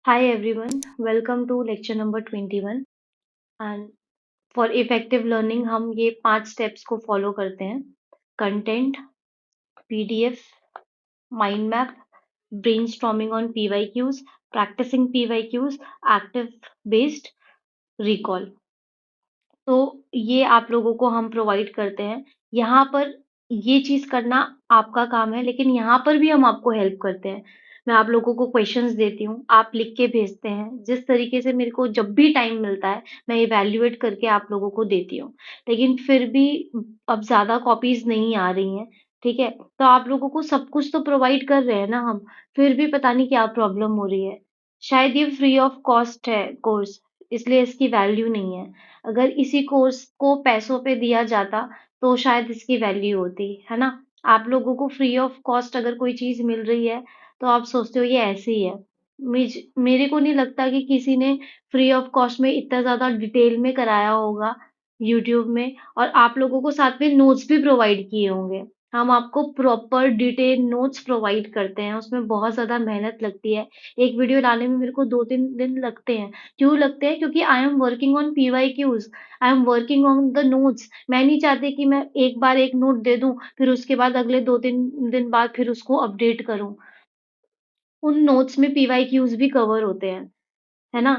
Hi everyone, welcome to lecture number 21 and for effective learning हम ये 5 steps को follow करते हैं content, PDF, mind map, brainstorming on PYQs, practicing PYQs, active based recall. तो ये आप लोगों को हम प्रोवाइड करते हैं। यहाँ पर ये चीज़ करना आपका काम है, लेकिन यहाँ पर भी हम आपको हेल्प करते हैं। मैं आप लोगों को क्वेश्चंस देती हूँ, आप लिख के भेजते हैं। जिस तरीके से मेरे को जब भी टाइम मिलता है, मैं इवैल्यूएट करके आप लोगों को देती हूँ। लेकिन फिर भी अब ज़्यादा कॉपीज़ नहीं आ रही हैं, ठीक है? तो आप लोगों को सब कुछ तो प्रोवाइड कर रहे हैं ना हम, फिर भी पता नहीं क्या प्रॉब्लम हो रही है। शायद ये फ्री ऑफ कॉस्ट है कोर्स, इसलिए इसकी वैल्यू नहीं है। अगर इसी कोर्स को पैसों पे दिया जाता तो शायद इसकी वैल्यू होती, है ना? आप लोगों को फ्री ऑफ कॉस्ट अगर कोई चीज़ मिल रही है, तो आप सोचते हो ये ऐसे ही है। मेरे को नहीं लगता कि किसी ने फ्री ऑफ कॉस्ट में इतना ज़्यादा डिटेल में कराया होगा यूट्यूब में और आप लोगों को साथ में नोट्स भी प्रोवाइड किए होंगे। हम आपको प्रॉपर डिटेल नोट्स प्रोवाइड करते हैं, उसमें बहुत ज़्यादा मेहनत लगती है। एक वीडियो लाने में मेरे को 2-3 दिन लगते हैं। क्यों लगते हैं? क्योंकि I am working on PYQs, I am working on the notes. मैं नहीं चाहती कि मैं एक बार एक नोट दे दूँ, फिर उसके बाद अगले 2-3 दिन बाद फिर उसको अपडेट करूँ। उन नोट्स में पीवाईक्यूज़ भी कवर होते हैं, है ना?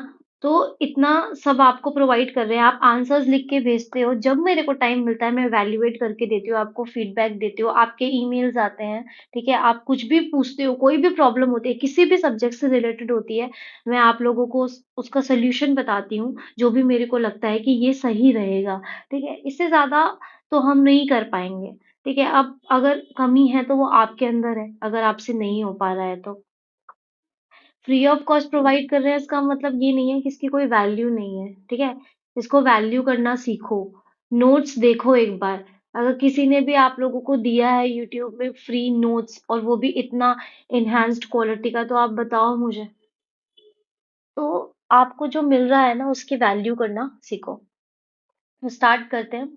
तो इतना सब आपको प्रोवाइड कर रहे हैं, आप आंसर्स लिख के भेजते हो, जब मेरे को टाइम मिलता है मैं इवैल्यूएट करके देती हूँ, आपको फीडबैक देती हूँ, आपके ईमेल्स आते हैं, ठीक है? आप कुछ भी पूछते हो, कोई भी प्रॉब्लम होती है, किसी भी सब्जेक्ट से रिलेटेड होती है, मैं आप लोगों को उसका सॉल्यूशन बताती हूँ, जो भी मेरे को लगता है कि ये सही रहेगा, ठीक है? इससे ज़्यादा तो हम नहीं कर पाएँगे, ठीक है? अब अगर कमी है तो वो आपके अंदर है, अगर आपसे नहीं हो पा रहा है तो। फ्री ऑफ कॉस्ट प्रोवाइड कर रहे हैं इसका मतलब ये नहीं है कि इसकी कोई वैल्यू नहीं है, ठीक है? इसको वैल्यू करना सीखो। नोट्स देखो एक बार। अगर किसी ने भी आप लोगों को दिया है यूट्यूब में फ्री नोट्स और वो भी इतना एनहांस्ड क्वालिटी का तो आप बताओ मुझे। तो आपको जो मिल रहा है ना उसकी वैल्यू करना सीखो। तो स्टार्ट करते हैं।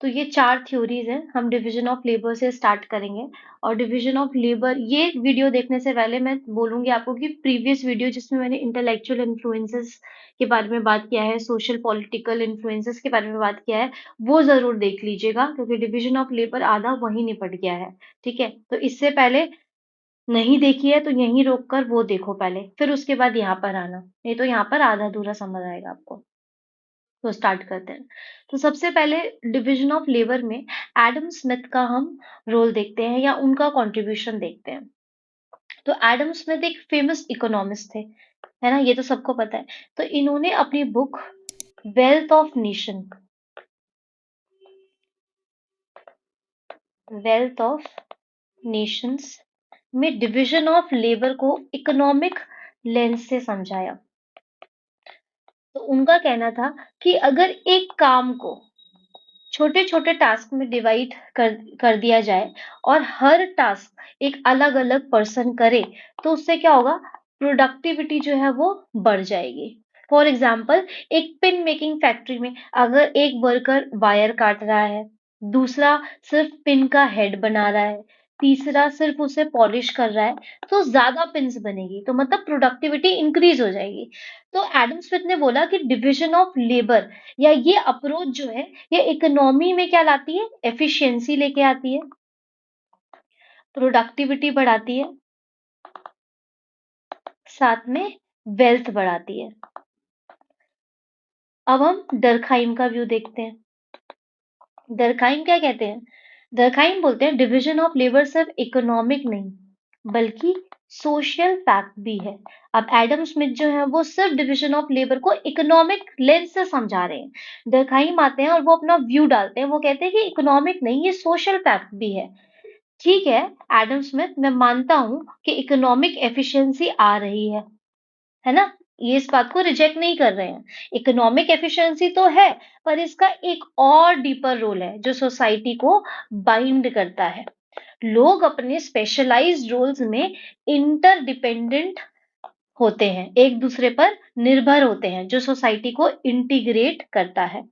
तो ये 4 थ्योरीज़ हैं, हम डिवीज़न ऑफ लेबर से स्टार्ट करेंगे और डिवीज़न ऑफ लेबर ये वीडियो देखने से पहले मैं बोलूँगी आपको कि प्रीवियस वीडियो जिसमें मैंने इंटेलेक्चुअल इन्फ्लुएंसेस के बारे में बात किया है, सोशल पॉलिटिकल इन्फ्लुएंसेस के बारे में बात किया है, वो ज़रूर देख लीजिएगा क्योंकि डिवीज़न ऑफ लेबर आधा वहीं निपट गया है, ठीक है? तो इससे पहले नहीं देखी है तो यहीं रोक कर वो देखो पहले, फिर उसके बाद यहाँ पर आना, नहीं तो यहाँ पर आधा-अधूरा समझ आएगा आपको। तो स्टार्ट करते हैं। तो सबसे पहले डिवीजन ऑफ लेबर में एडम स्मिथ का हम रोल देखते हैं या उनका कंट्रीब्यूशन देखते हैं। तो एडम स्मिथ एक फेमस इकोनॉमिस्ट थे, है ना? ये तो सबको पता है। तो इन्होंने अपनी बुक वेल्थ ऑफ नेशंस में डिवीजन ऑफ लेबर को इकोनॉमिक लेंस से समझाया। तो उनका कहना था कि अगर एक काम को छोटे-छोटे टास्क में डिवाइड कर दिया जाए और हर टास्क एक अलग-अलग पर्सन करे, तो उससे क्या होगा? प्रोडक्टिविटी जो है वो बढ़ जाएगी। फॉर एग्ज़ाम्पल एक पिन मेकिंग फैक्ट्री में अगर एक वर्कर वायर काट रहा है, दूसरा सिर्फ पिन का हेड बना रहा है, तीसरा सिर्फ उसे पॉलिश कर रहा है, तो ज़्यादा पिन्स बनेगी, तो मतलब प्रोडक्टिविटी इंक्रीज़ हो जाएगी। तो एडम स्मिथ ने बोला कि डिविज़न ऑफ लेबर या ये अप्रोच जो है ये इकोनॉमी में क्या लाती है? एफिशिएंसी लेके आती है, प्रोडक्टिविटी बढ़ाती है, साथ में वेल्थ बढ़ाती है। अब हम डर्कहाइम का व्यू देखते हैं। डर्कहाइम क्या कहते हैं? डर्कहाइम बोलते हैं डिवीजन ऑफ लेबर सिर्फ इकोनॉमिक नहीं, बल्कि सोशल फैक्ट भी है। अब एडम स्मिथ जो है वो सिर्फ डिवीजन ऑफ लेबर को इकोनॉमिक लेंस से समझा रहे हैं। डर्कहाइम आते हैं और वो अपना व्यू डालते हैं। वो कहते हैं कि इकोनॉमिक नहीं, ये सोशल फैक्ट भी है। ठीक है, एडम स्मिथ मैं मानता हूँ कि इकोनॉमिक एफिशिएंसी आ रही है ना? ये इस बात को रिजेक्ट नहीं कर रहे हैं। इकोनॉमिक एफिशिएंसी तो है, पर इसका एक और डीपर रोल है जो सोसाइटी को बाइंड करता है। लोग अपने स्पेशलाइज्ड रोल्स में इंटरडिपेंडेंट होते हैं, एक दूसरे पर निर्भर होते हैं, जो सोसाइटी को इंटीग्रेट करता है।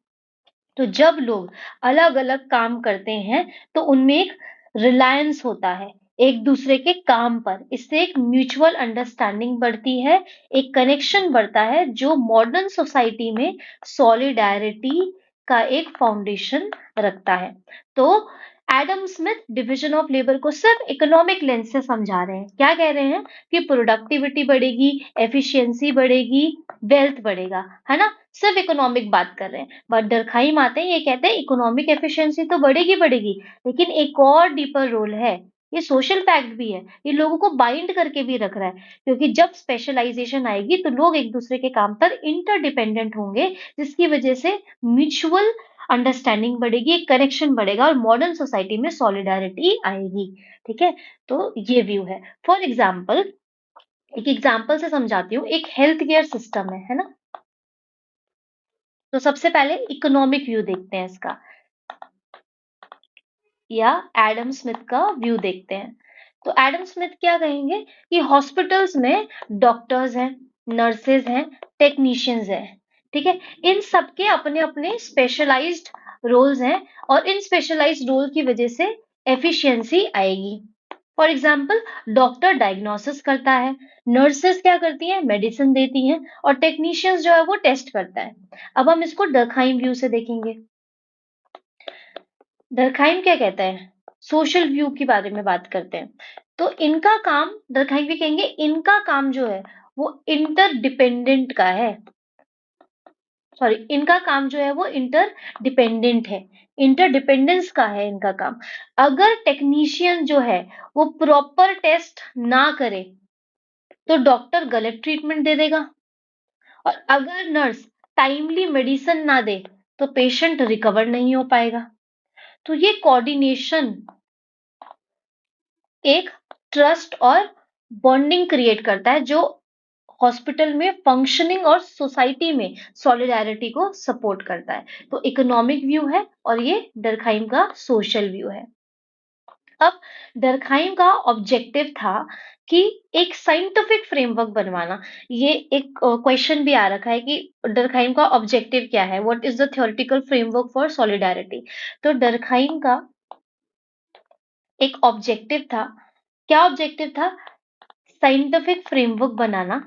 तो जब लोग अलग-अलग काम करते हैं, तो उनमें एक रिलायंस होता है, एक दूसरे के काम पर। इससे एक म्यूचुअल अंडरस्टैंडिंग बढ़ती है, एक कनेक्शन बढ़ता है जो मॉडर्न सोसाइटी में सॉलिडैरिटी का एक फाउंडेशन रखता है। तो Adam Smith division of labour को सिर्फ इकोनॉमिक लेंस से समझा रहे हैं। क्या कह रहे हैं कि प्रोडक्टिविटी बढ़ेगी, एफिशिएंसी बढ़ेगी, वेल्थ बढ़ेगा, है ना? सिर्फ इकोनॉमिक बात कर रहे हैं। बट डर्कहाइम आते हैं, ये कहते हैं इकोनॉमिक एफिशिएंसी तो बढ़ेगी बढ़ेगी, लेकिन एक और डीपर रोल है, ये सोशल फैक्ट भी है, ये लोगों को बाइंड करके भी रख रहा है, क्योंकि जब स्पेशलाइजेशन आएगी तो लोग एक दूसरे के काम पर इंटरडिपेंडेंट होंगे, जिसकी वजह से म्यूचुअल अंडरस्टैंडिंग बढ़ेगी, एक कनेक्शन बढ़ेगा और मॉडर्न सोसाइटी में सॉलिडारिटी आएगी। ठीक है, तो ये व्यू है। फॉर एग्जाम्पल, एक एग्जाम्पल से समझाती हूँ। एक हेल्थ केयर सिस्टम है ना? तो सबसे पहले इकोनॉमिक व्यू देखते हैं इसका, या एडम स्मिथ का व्यू देखते हैं। तो एडम स्मिथ क्या कहेंगे कि हॉस्पिटल्स में डॉक्टर्स हैं, नर्सेज हैं, टेक्नीशियंस हैं, ठीक है? इन सबके अपने अपने स्पेशलाइज्ड रोल्स हैं और इन स्पेशलाइज्ड रोल की वजह से एफिशिएंसी आएगी। फॉर एग्जाम्पल, डॉक्टर डायग्नोसिस करता है, नर्सेस क्या करती हैं, मेडिसिन देती हैं, और टेक्नीशियंस जो है वो टेस्ट करता है। अब हम इसको डर्कहाइम व्यू से देखेंगे। डर्कहाइम क्या कहता है, सोशल व्यू के बारे में बात करते हैं। तो इनका काम, डर्कहाइम भी कहेंगे, इनका काम जो है वो इंटरडिपेंडेंट का है, सॉरी, इनका काम जो है वो इंटरडिपेंडेंट है, इंटरडिपेंडेंस का है इनका काम। अगर टेक्नीशियन जो है वो प्रॉपर टेस्ट ना करे तो डॉक्टर गलत ट्रीटमेंट दे देगा, और अगर नर्स टाइमली मेडिसिन ना दे तो पेशेंट रिकवर नहीं हो पाएगा। तो ये कोऑर्डिनेशन एक ट्रस्ट और बॉन्डिंग क्रिएट करता है, जो हॉस्पिटल में फंक्शनिंग और सोसाइटी में सॉलिडारिटी को सपोर्ट करता है। तो इकोनॉमिक व्यू है और ये डर्कहाइम का सोशल व्यू है। अब डर्कहाइम का ऑब्जेक्टिव था कि एक साइंटिफिक फ्रेमवर्क बनवाना। ये एक क्वेश्चन भी आ रखा है कि डर्कहाइम का ऑब्जेक्टिव क्या है, what is the theoretical framework for solidarity. तो डर्कहाइम का एक ऑब्जेक्टिव था, क्या ऑब्जेक्टिव था? साइंटिफिक फ्रेमवर्क बनाना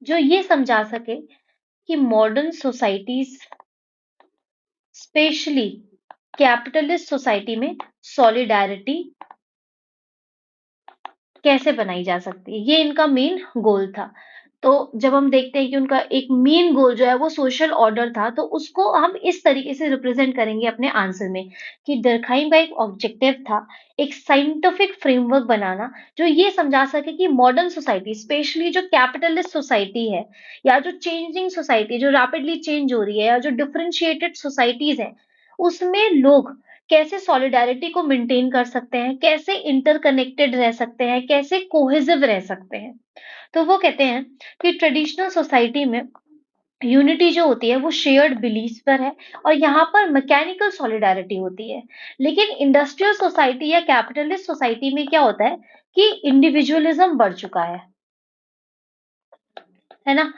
जो ये समझा सके कि modern societies, specially capitalist society में सॉलिडारिटी कैसे बनाई जा सकती है, ये इनका मेन गोल था। तो जब हम देखते हैं कि उनका एक मेन गोल जो है वो सोशल ऑर्डर था, तो उसको हम इस तरीके से रिप्रेजेंट करेंगे अपने आंसर में कि डर्कहाइम का एक ऑब्जेक्टिव था एक साइंटिफिक फ्रेमवर्क बनाना जो ये समझा सके कि मॉडर्न सोसाइटी, स्पेशली जो कैपिटलिस्ट सोसाइटी है या जो चेंजिंग सोसाइटी, जो रैपिडली चेंज हो रही है, या जो डिफरेंशिएटेड सोसाइटीज हैं, उसमें लोग कैसे सॉलिडारिटी को मेंटेन कर सकते हैं, कैसे इंटरकनेक्टेड रह सकते हैं, कैसे कोहेसिव रह सकते हैं। तो वो कहते हैं कि ट्रेडिशनल सोसाइटी में यूनिटी जो होती है वो शेयर्ड बिलीफ पर है और यहाँ पर मैकेनिकल सॉलिडारिटी होती है। लेकिन इंडस्ट्रियल सोसाइटी या कैपिटलिस्ट सोसाइटी में क्या होता है कि इंडिविजुअलिज्म बढ़ चुका है ना?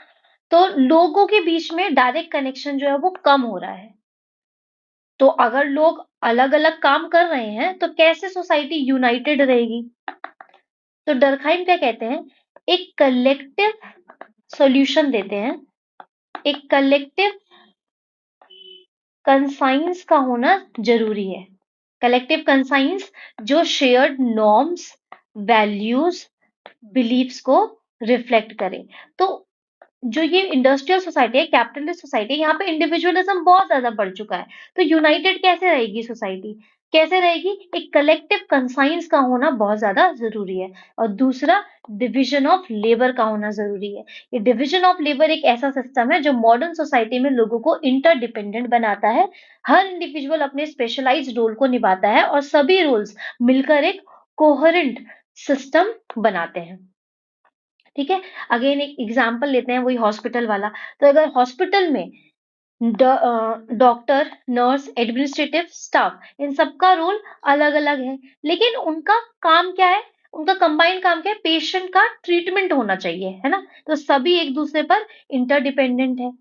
तो लोगों के बीच में डायरेक्ट कनेक्शन जो है वो कम हो रहा है। तो अगर लोग अलग अलग काम कर रहे हैं तो कैसे सोसाइटी यूनाइटेड रहेगी? तो डर्कहाइम क्या कहते हैं, एक कलेक्टिव सॉल्यूशन देते हैं, एक कलेक्टिव कंसाइंस का होना जरूरी है। कलेक्टिव कंसाइंस जो शेयर्ड नॉर्म्स, वैल्यूज, बिलीफ्स को रिफ्लेक्ट करे। तो जो ये इंडस्ट्रियल सोसाइटी है, कैपिटलिस्ट सोसाइटी है, यहाँ पे इंडिविजुअलिज्म बहुत ज्यादा बढ़ चुका है। तो यूनाइटेड कैसे रहेगी सोसाइटी, कैसे रहेगी? एक कलेक्टिव कंसाइंस का होना बहुत ज्यादा जरूरी है। और दूसरा, डिवीजन ऑफ लेबर का होना जरूरी है। ये डिवीजन ऑफ लेबर एक ऐसा सिस्टम है जो मॉडर्न सोसाइटी में लोगों को इंटरडिपेंडेंट बनाता है। हर इंडिविजुअल अपने स्पेशलाइज्ड रोल को निभाता है और सभी रोल्स मिलकर एक कोहेरेंट सिस्टम बनाते हैं। ठीक है, अगेन एक एग्जांपल लेते हैं, वही हॉस्पिटल वाला। तो अगर हॉस्पिटल में डॉक्टर, नर्स, एडमिनिस्ट्रेटिव स्टाफ, इन सबका रोल अलग अलग है, लेकिन उनका काम क्या है, उनका कंबाइंड काम क्या है? पेशेंट का ट्रीटमेंट होना चाहिए, है ना? तो सभी एक दूसरे पर इंटरडिपेंडेंट है।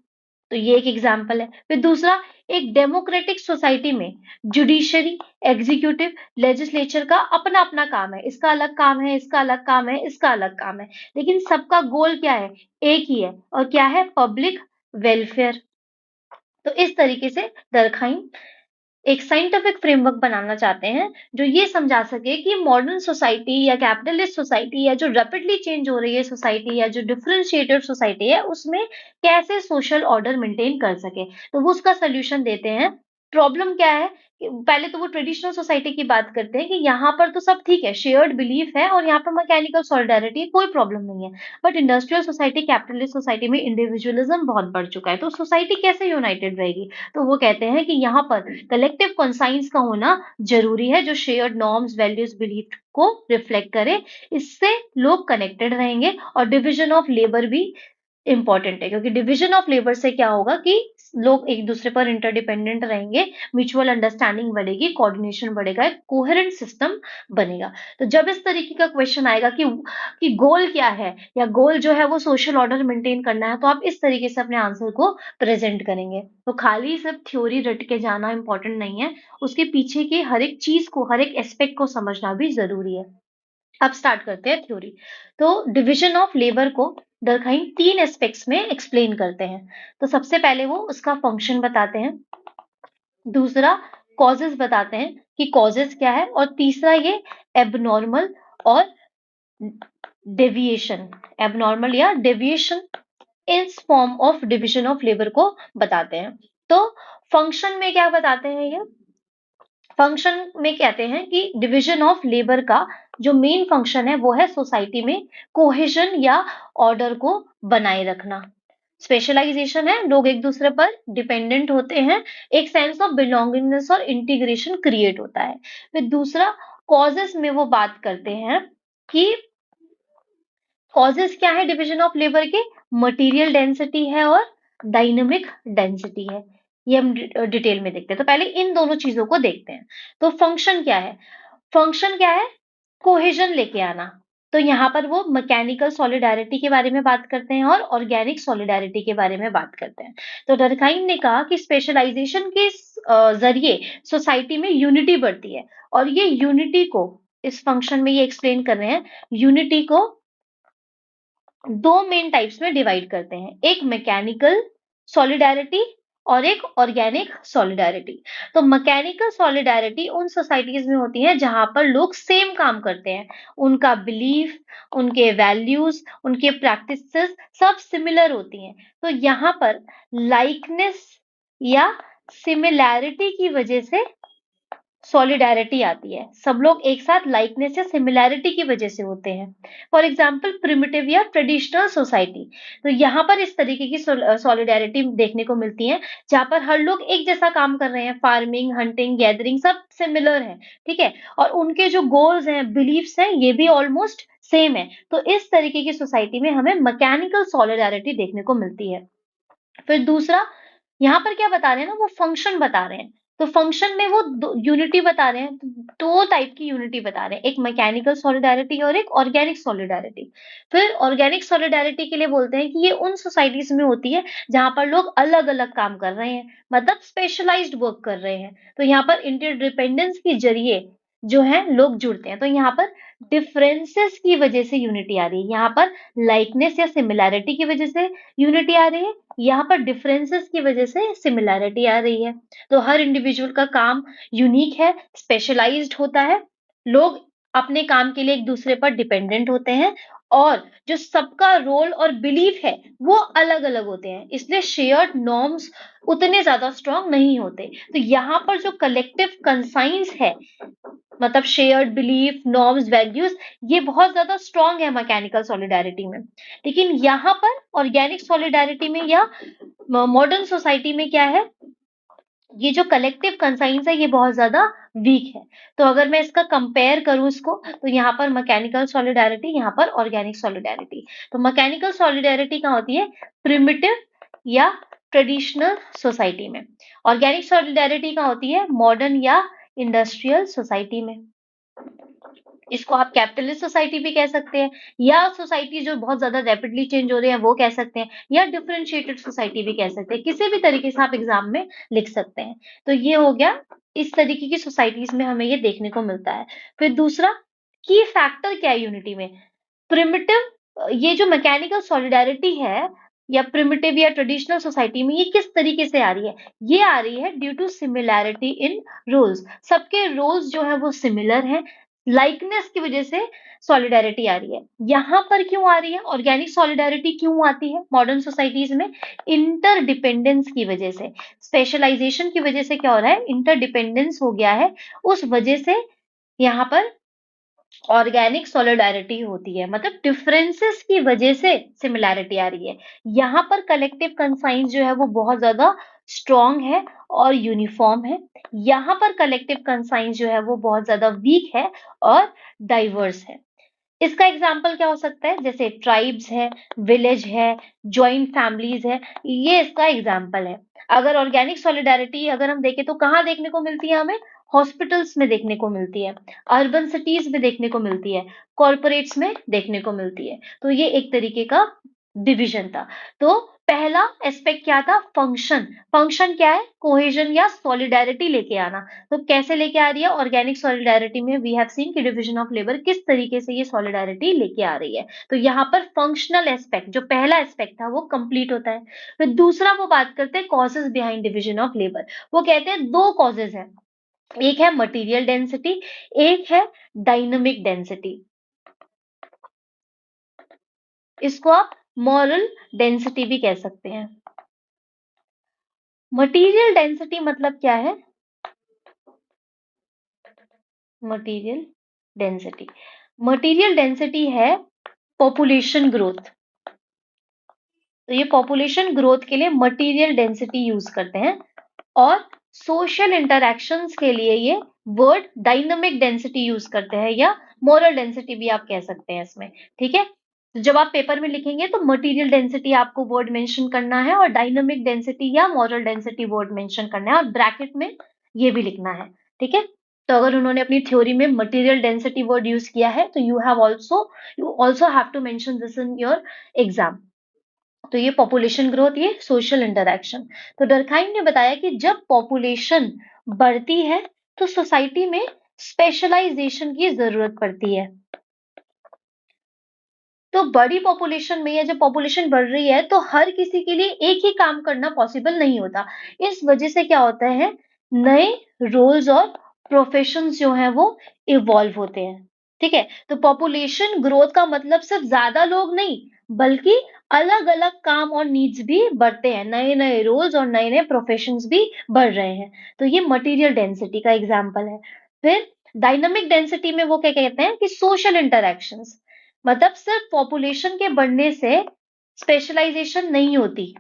तो ये एक एग्जाम्पल है। फिर दूसरा, एक डेमोक्रेटिक सोसाइटी में जुडिशरी, एग्जीक्यूटिव, लेजिस्लेचर का अपना अपना काम है, इसका अलग काम है, इसका अलग काम है, इसका अलग काम है, लेकिन सबका गोल क्या है? एक ही है, और क्या है? Public welfare. तो इस तरीके से दरखाइन एक साइंटिफिक फ्रेमवर्क बनाना चाहते हैं जो ये समझा सके कि मॉडर्न सोसाइटी या कैपिटलिस्ट सोसाइटी या जो रैपिडली चेंज हो रही है सोसाइटी या जो डिफरेंशिएटेड सोसाइटी है उसमें कैसे सोशल ऑर्डर मेंटेन कर सके। तो वो उसका सोल्यूशन देते हैं। प्रॉब्लम क्या है कि पहले तो वो ट्रेडिशनल सोसाइटी की बात करते हैं कि यहाँ पर तो सब ठीक है, शेयर्ड बिलीफ है और यहाँ पर मैकेनिकल सॉलिडारिटी, कोई प्रॉब्लम नहीं है। But industrial society, capitalist society में इंडिविजुअलिज्म बहुत बढ़ चुका है, तो सोसाइटी कैसे यूनाइटेड रहेगी? तो वो कहते हैं कि यहाँ पर कलेक्टिव कॉन्साइंस का होना जरूरी है जो शेयर्ड नॉर्म्स, वैल्यूज, बिलीफ को रिफ्लेक्ट करे। इससे लोग कनेक्टेड रहेंगे और डिविजन ऑफ लेबर भी इंपॉर्टेंट है, क्योंकि डिविजन ऑफ लेबर से क्या होगा कि लोग एक दूसरे पर इंटरडिपेंडेंट रहेंगे, म्यूचुअल अंडरस्टैंडिंग बढ़ेगी, कोऑर्डिनेशन बढ़ेगा, एक कोहेरेंट सिस्टम बनेगा। तो जब इस तरीके का क्वेश्चन आएगा कि गोल क्या है या गोल जो है वो सोशल ऑर्डर मेंटेन करना है, तो आप इस तरीके से अपने आंसर को प्रेजेंट करेंगे। तो खाली सिर्फ थ्योरी रट के जाना इंपॉर्टेंट नहीं है, उसके पीछे की हर एक चीज को, हर एक एस्पेक्ट को समझना भी जरूरी है। अब स्टार्ट करते हैं थ्योरी। तो डिवीजन ऑफ लेबर को दरखाइन 3 एस्पेक्ट्स में एक्सप्लेन करते हैं। तो सबसे पहले वो उसका फंक्शन बताते हैं, दूसरा कॉजेस बताते हैं कि कॉजेस क्या है, और तीसरा ये एबनॉर्मल और डेविएशन, एबनॉर्मल या deviation in form of division of labour को बताते हैं। तो फंक्शन में क्या बताते हैं ये? फंक्शन में कहते हैं कि डिवीजन ऑफ लेबर का जो मेन फंक्शन है वो है सोसाइटी में कोहेजन या ऑर्डर को बनाए रखना। स्पेशलाइजेशन है, लोग एक दूसरे पर डिपेंडेंट होते हैं, एक सेंस ऑफ बिलोंगिंगनेस और इंटीग्रेशन क्रिएट होता है। फिर दूसरा, कॉजेस में वो बात करते हैं कि कॉजेस क्या है डिवीजन ऑफ लेबर के? मटेरियल डेंसिटी है और डायनेमिक डेंसिटी है। ये हम डिटेल में देखते हैं। तो पहले इन दोनों चीजों को देखते हैं। तो फंक्शन क्या है? फंक्शन क्या है? कोहेजन लेके आना। तो यहाँ पर वो मैकेनिकल सॉलिडारिटी के बारे में बात करते हैं और ऑर्गेनिक सॉलिडारिटी के बारे में बात करते हैं। तो डर्कहाइम ने कहा कि स्पेशलाइजेशन के जरिए सोसाइटी में यूनिटी बढ़ती है, और ये यूनिटी को इस फंक्शन में ये एक्सप्लेन कर रहे हैं, यूनिटी को 2 मेन टाइप्स में डिवाइड करते हैं, एक मैकेनिकल सॉलिडारिटी और एक ऑर्गेनिक सॉलिडारिटी। तो मैकेनिकल सॉलिडारिटी उन सोसाइटीज में होती है जहां पर लोग सेम काम करते हैं, उनका बिलीफ, उनके वैल्यूज, उनके प्रैक्टिसेस सब सिमिलर होती हैं। तो यहाँ पर लाइकनेस या सिमिलैरिटी की वजह से सॉलिडारिटी आती है, सब लोग एक साथ लाइकनेस या सिमिलैरिटी की वजह से होते हैं। फॉर एग्जाम्पल प्रिमिटिव या ट्रेडिशनल सोसाइटी, तो यहाँ पर इस तरीके की सॉलिडारिटी देखने को मिलती है जहां पर हर लोग एक जैसा काम कर रहे हैं, फार्मिंग, हंटिंग, गैदरिंग सब सिमिलर है, ठीक है, और उनके जो गोल्स हैं, बिलीफ्स हैं, ये भी ऑलमोस्ट सेम है। तो इस तरीके की सोसाइटी में हमें मैकेनिकल सॉलिडारिटी देखने को मिलती है। फिर दूसरा, यहाँ पर क्या बता रहे हैं ना, वो फंक्शन बता रहे हैं। तो फंक्शन में वो यूनिटी बता रहे हैं, दो टाइप की यूनिटी बता रहे हैं, एक मैकेनिकल सॉलिडारिटी और एक ऑर्गेनिक सॉलिडारिटी। फिर ऑर्गेनिक सॉलिडारिटी के लिए बोलते हैं कि ये उन सोसाइटीज में होती है जहां पर लोग अलग अलग काम कर रहे हैं, मतलब स्पेशलाइज्ड वर्क कर रहे हैं। तो यहाँ पर इंटरडिपेंडेंस के जरिए जो है लोग जुड़ते हैं। तो यहाँ पर डिफरेंसेस की वजह से यूनिटी आ रही है, यहाँ पर लाइकनेस या सिमिलैरिटी की वजह से यूनिटी आ रही है, यहाँ पर डिफरेंसेस की वजह से सिमिलैरिटी आ रही है। तो हर इंडिविजुअल का काम यूनिक है, स्पेशलाइज्ड होता है, लोग अपने काम के लिए एक दूसरे पर डिपेंडेंट होते हैं, और जो सबका रोल और बिलीफ है वो अलग अलग होते हैं, इसलिए शेयर्ड नॉर्म्स उतने ज्यादा स्ट्रांग नहीं होते। तो यहाँ पर जो कलेक्टिव कंसाइंस है, मतलब शेयर्ड बिलीफ, नॉर्म्स, वैल्यूज, ये बहुत ज्यादा स्ट्रांग है मैकेनिकल सॉलिडारिटी में। लेकिन यहाँ पर ऑर्गेनिक सॉलिडारिटी में या मॉडर्न सोसाइटी में क्या है, ये जो कलेक्टिव कंसाइंस है ये बहुत ज्यादा वीक है। तो अगर मैं इसका कंपेयर करूं इसको, तो यहाँ पर मैकेनिकल सॉलिडारिटी, यहाँ पर ऑर्गेनिक सॉलिडारिटी। तो मैकेनिकल सॉलिडारिटी कहाँ होती है? प्रिमिटिव या ट्रेडिशनल सोसाइटी में। ऑर्गेनिक सॉलिडारिटी कहाँ होती है? मॉडर्न या इंडस्ट्रियल सोसाइटी में। इसको आप कैपिटलिस्ट सोसाइटी भी कह सकते हैं, या सोसाइटी जो बहुत ज्यादा रैपिडली चेंज हो रही है वो कह सकते हैं, या डिफरेंशिएटेड सोसाइटी भी कह सकते हैं। किसी भी तरीके से आप एग्जाम में लिख सकते हैं। तो ये हो गया, इस तरीके की सोसाइटीज में हमें ये देखने को मिलता है। फिर दूसरा, की फैक्टर क्या है यूनिटी में? प्रिमिटिव, ये जो मैकेनिकल सॉलिडारिटी है या प्रिमिटिव या ट्रेडिशनल सोसाइटी में, ये किस तरीके से आ रही है? ये आ रही है due to similarity in roles. सबके रोल्स जो है वो सिमिलर हैं, लाइकनेस की वजह से सॉलिडारिटी आ रही है। यहां पर क्यों आ रही है ऑर्गेनिक सॉलिडारिटी? क्यों आती है मॉडर्न सोसाइटीज में? इंटरडिपेंडेंस की वजह से, स्पेशलाइजेशन की वजह से क्या हो रहा है, इंटरडिपेंडेंस हो गया है, उस वजह से यहाँ पर ऑर्गेनिक सॉलिडारिटी होती है। मतलब डिफरेंसेस की वजह से सिमिलैरिटी आ रही है। यहाँ पर कलेक्टिव कंसाइंस जो है वो बहुत ज्यादा स्ट्रॉन्ग है और यूनिफॉर्म है। यहाँ पर कलेक्टिव कंसाइंस जो है वो बहुत ज्यादा वीक है और डाइवर्स है। इसका एग्जाम्पल क्या हो सकता है? जैसे ट्राइब्स है, विलेज है, जॉइंट फैमिलीज है, ये इसका एग्जाम्पल है। अगर ऑर्गेनिक सॉलिडारिटी अगर हम देखें तो कहाँ देखने को मिलती है हमें? हॉस्पिटल्स में देखने को मिलती है, अर्बन सिटीज में देखने को मिलती है, कॉर्पोरेट्स में देखने को मिलती है। तो ये एक तरीके का डिवीजन था। तो पहला एस्पेक्ट क्या था? फंक्शन। फंक्शन क्या है? कोहेजन या सॉलिडारिटी लेके आना। तो कैसे लेके आ रही है ऑर्गेनिक सॉलिडारिटी में? वी हैव सीन कि डिवीजन ऑफ लेबर किस तरीके से ये सॉलिडारिटी लेके आ रही है। तो यहाँ पर फंक्शनल एस्पेक्ट, जो पहला एस्पेक्ट था, वो कंप्लीट होता है। फिर दूसरा वो बात करते हैं causes behind division of labour. वो कहते हैं दो कॉजेज हैं, एक है मटेरियल डेंसिटी, एक है डायनामिक डेंसिटी। इसको आप मॉरल डेंसिटी भी कह सकते हैं। मटेरियल डेंसिटी मतलब क्या है? मटेरियल डेंसिटी, मटेरियल डेंसिटी है पॉपुलेशन ग्रोथ। तो ये पॉपुलेशन ग्रोथ के लिए मटेरियल डेंसिटी यूज करते हैं, और सोशल इंटरैक्शंस के लिए ये वर्ड डायनामिक डेंसिटी यूज करते हैं, या मोरल डेंसिटी भी आप कह सकते हैं इसमें। ठीक है, तो जब आप पेपर में लिखेंगे तो मटेरियल डेंसिटी आपको वर्ड मेंशन करना है, और डायनामिक डेंसिटी या मोरल डेंसिटी वर्ड मेंशन करना है, और ब्रैकेट में ये भी लिखना है। ठीक है, तो अगर उन्होंने अपनी थ्योरी में मटेरियल डेंसिटी वर्ड यूज किया है तो you also have to mention this in your exam. तो ये पॉपुलेशन ग्रोथ, ये सोशल इंटरैक्शन। तो डर्कहाइम ने बताया कि जब पॉपुलेशन बढ़ती है तो सोसाइटी में स्पेशलाइजेशन की जरूरत पड़ती है। तो बड़ी पॉपुलेशन में, या जब पॉपुलेशन बढ़ रही है, तो हर किसी के लिए एक ही काम करना पॉसिबल नहीं होता। इस वजह से क्या होता है, नए रोल्स और प्रोफेशंस जो हैं वो इवॉल्व होते हैं। ठीक है, तो पॉपुलेशन ग्रोथ का मतलब सिर्फ ज्यादा लोग नहीं, बल्कि अलग अलग काम और नीड्स भी बढ़ते हैं, नए नए रोल्स और नए नए प्रोफेशंस भी बढ़ रहे हैं। तो ये मटेरियल डेंसिटी का एग्जाम्पल है। फिर डायनामिक डेंसिटी में वो क्या कहते हैं कि सोशल इंटरैक्शंस, मतलब सिर्फ पॉपुलेशन के बढ़ने से स्पेशलाइजेशन नहीं होती।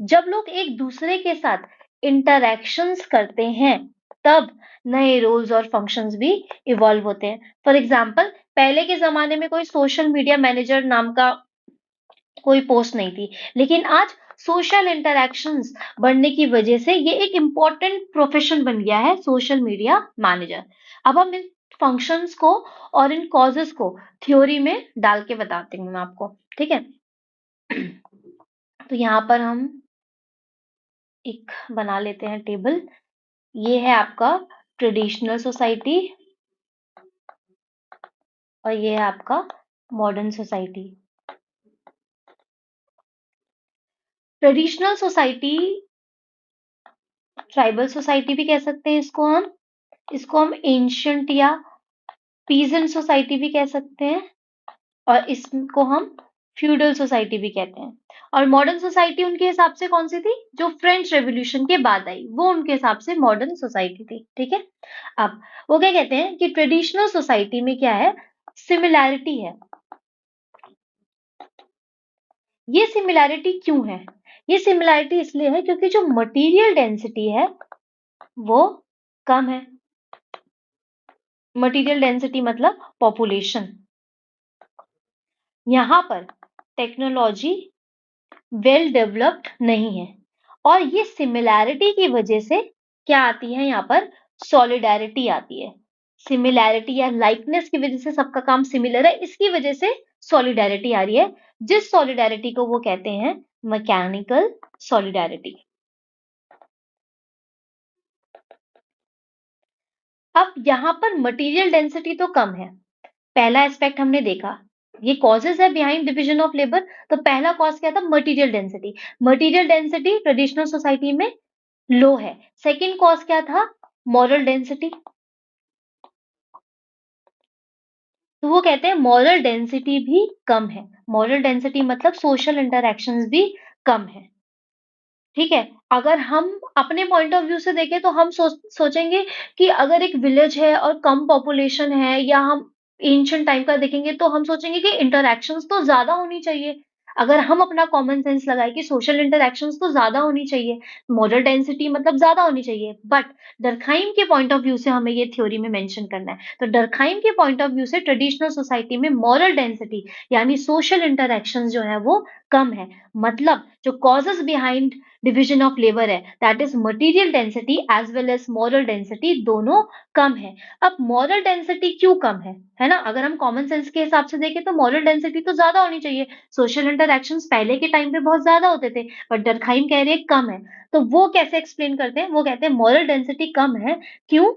जब लोग एक दूसरे के साथ इंटरैक्शंस करते हैं, तब नए रोल्स और फंक्शंस भी इवॉल्व होते हैं। फॉर एग्जाम्पल, पहले के जमाने में कोई सोशल मीडिया मैनेजर नाम का कोई पोस्ट नहीं थी, लेकिन आज सोशल इंटरैक्शंस बढ़ने की वजह से ये एक इम्पोर्टेंट प्रोफेशन बन गया है, सोशल मीडिया मैनेजर। अब हम इन फंक्शंस को और इन कॉजेस को थ्योरी में डाल के बताती हूँ मैं आपको। ठीक है, तो यहाँ पर हम एक बना लेते हैं टेबल। ये है आपका ट्रेडिशनल सोसाइटी, और ये है आपका modern society. Traditional society, tribal society भी कह सकते हैं इसको हम एंशियंट या पीजेंट सोसाइटी भी कह सकते हैं, और इसको हम फ्यूडल सोसाइटी भी कहते हैं। और मॉडर्न सोसाइटी उनके हिसाब से कौन सी थी? जो फ्रेंच रेवोल्यूशन के बाद आई, वो उनके हिसाब से मॉडर्न सोसाइटी थी। ठीक है, अब वो क्या कहते हैं कि ट्रेडिशनल सोसाइटी में क्या है, सिमिलैरिटी है। ये सिमिलैरिटी क्यों है? ये सिमिलैरिटी इसलिए है क्योंकि जो मटेरियल डेंसिटी है वो कम है। मटेरियल डेंसिटी मतलब पॉपुलेशन। यहाँ पर टेक्नोलॉजी वेल डेवलप्ड नहीं है, और ये सिमिलैरिटी की वजह से क्या आती है, यहाँ पर सॉलिडारिटी आती है। सिमिलैरिटी या लाइकनेस की वजह से सबका काम सिमिलर है, इसकी वजह से सॉलिडैरिटी आ रही है, जिस सॉलिडैरिटी को वो कहते हैं मैकेनिकल सॉलिडैरिटी। अब यहाँ पर मटेरियल डेंसिटी तो कम है, पहला एस्पेक्ट हमने देखा, ये कॉजेज है बिहाइंड डिवीजन ऑफ लेबर। तो पहला कॉज क्या था? Material density. Material density traditional society में लो है। सेकंड कॉज क्या था? Moral density. तो वो कहते हैं मॉरल डेंसिटी भी कम है। मॉरल डेंसिटी मतलब सोशल इंटरैक्शंस भी कम है। ठीक है, अगर हम अपने पॉइंट ऑफ व्यू से देखें तो हम सोचेंगे कि अगर एक विलेज है और कम पॉपुलेशन है, या हम एंशिएंट टाइम का देखेंगे तो हम सोचेंगे कि इंटरैक्शंस तो ज्यादा होनी चाहिए। अगर हम अपना कॉमन सेंस लगाए कि सोशल इंटरैक्शंस तो ज्यादा होनी चाहिए, मॉरल डेंसिटी मतलब ज्यादा होनी चाहिए, बट डर्कहाइम के पॉइंट ऑफ व्यू से हमें ये थ्योरी में मेंशन करना है। तो डर्कहाइम के पॉइंट ऑफ व्यू से ट्रेडिशनल सोसाइटी में मॉरल डेंसिटी यानी सोशल इंटरैक्शंस जो है वो कम है। मतलब जो causes behind division of labour है, that is material density as well as moral density, दोनों कम है। अब मॉरल डेंसिटी क्यों कम है ना? अगर हम कॉमन सेंस के हिसाब से देखें तो मॉरल डेंसिटी तो ज्यादा होनी चाहिए, सोशल इंटरैक्शंस पहले के टाइम पे बहुत ज्यादा होते थे, बट डर्कहाइम कह रहे हैं कम है। तो वो कैसे एक्सप्लेन करते हैं? वो कहते हैं मॉरल डेंसिटी कम है, क्यों?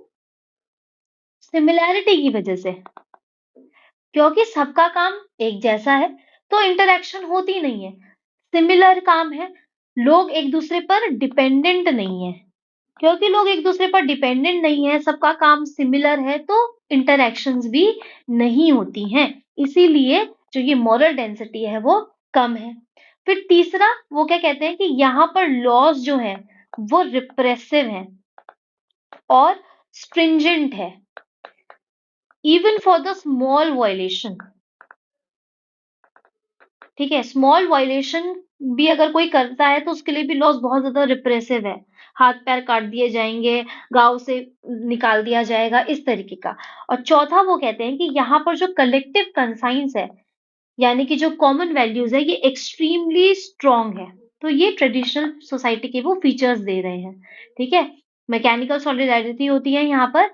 सिमिलैरिटी की वजह से, क्योंकि सबका काम एक जैसा है तो इंटरैक्शन होती नहीं है। सिमिलर काम है, लोग एक दूसरे पर डिपेंडेंट नहीं है। क्योंकि लोग एक दूसरे पर डिपेंडेंट नहीं है, सबका काम सिमिलर है, तो इंटरैक्शंस भी नहीं होती हैं। इसीलिए जो ये मॉरल डेंसिटी है वो कम है। फिर तीसरा वो क्या कहते हैं कि यहाँ पर लॉज जो है वो रिप्रेसिव है और स्ट्रिंजेंट है, even for the small violation. ठीक है, स्मॉल वायलेशन भी अगर कोई करता है तो उसके लिए भी लॉज बहुत ज्यादा रिप्रेसिव है, हाथ पैर काट दिए जाएंगे, गांव से निकाल दिया जाएगा, इस तरीके का। और चौथा वो कहते हैं कि यहाँ पर जो कलेक्टिव कंसाइंस है, यानी कि जो कॉमन वैल्यूज है, ये एक्सट्रीमली स्ट्रॉन्ग है। तो ये ट्रेडिशनल सोसाइटी के वो फीचर्स दे रहे हैं। ठीक है, मैकेनिकल सॉलिडारिटी होती है यहाँ पर,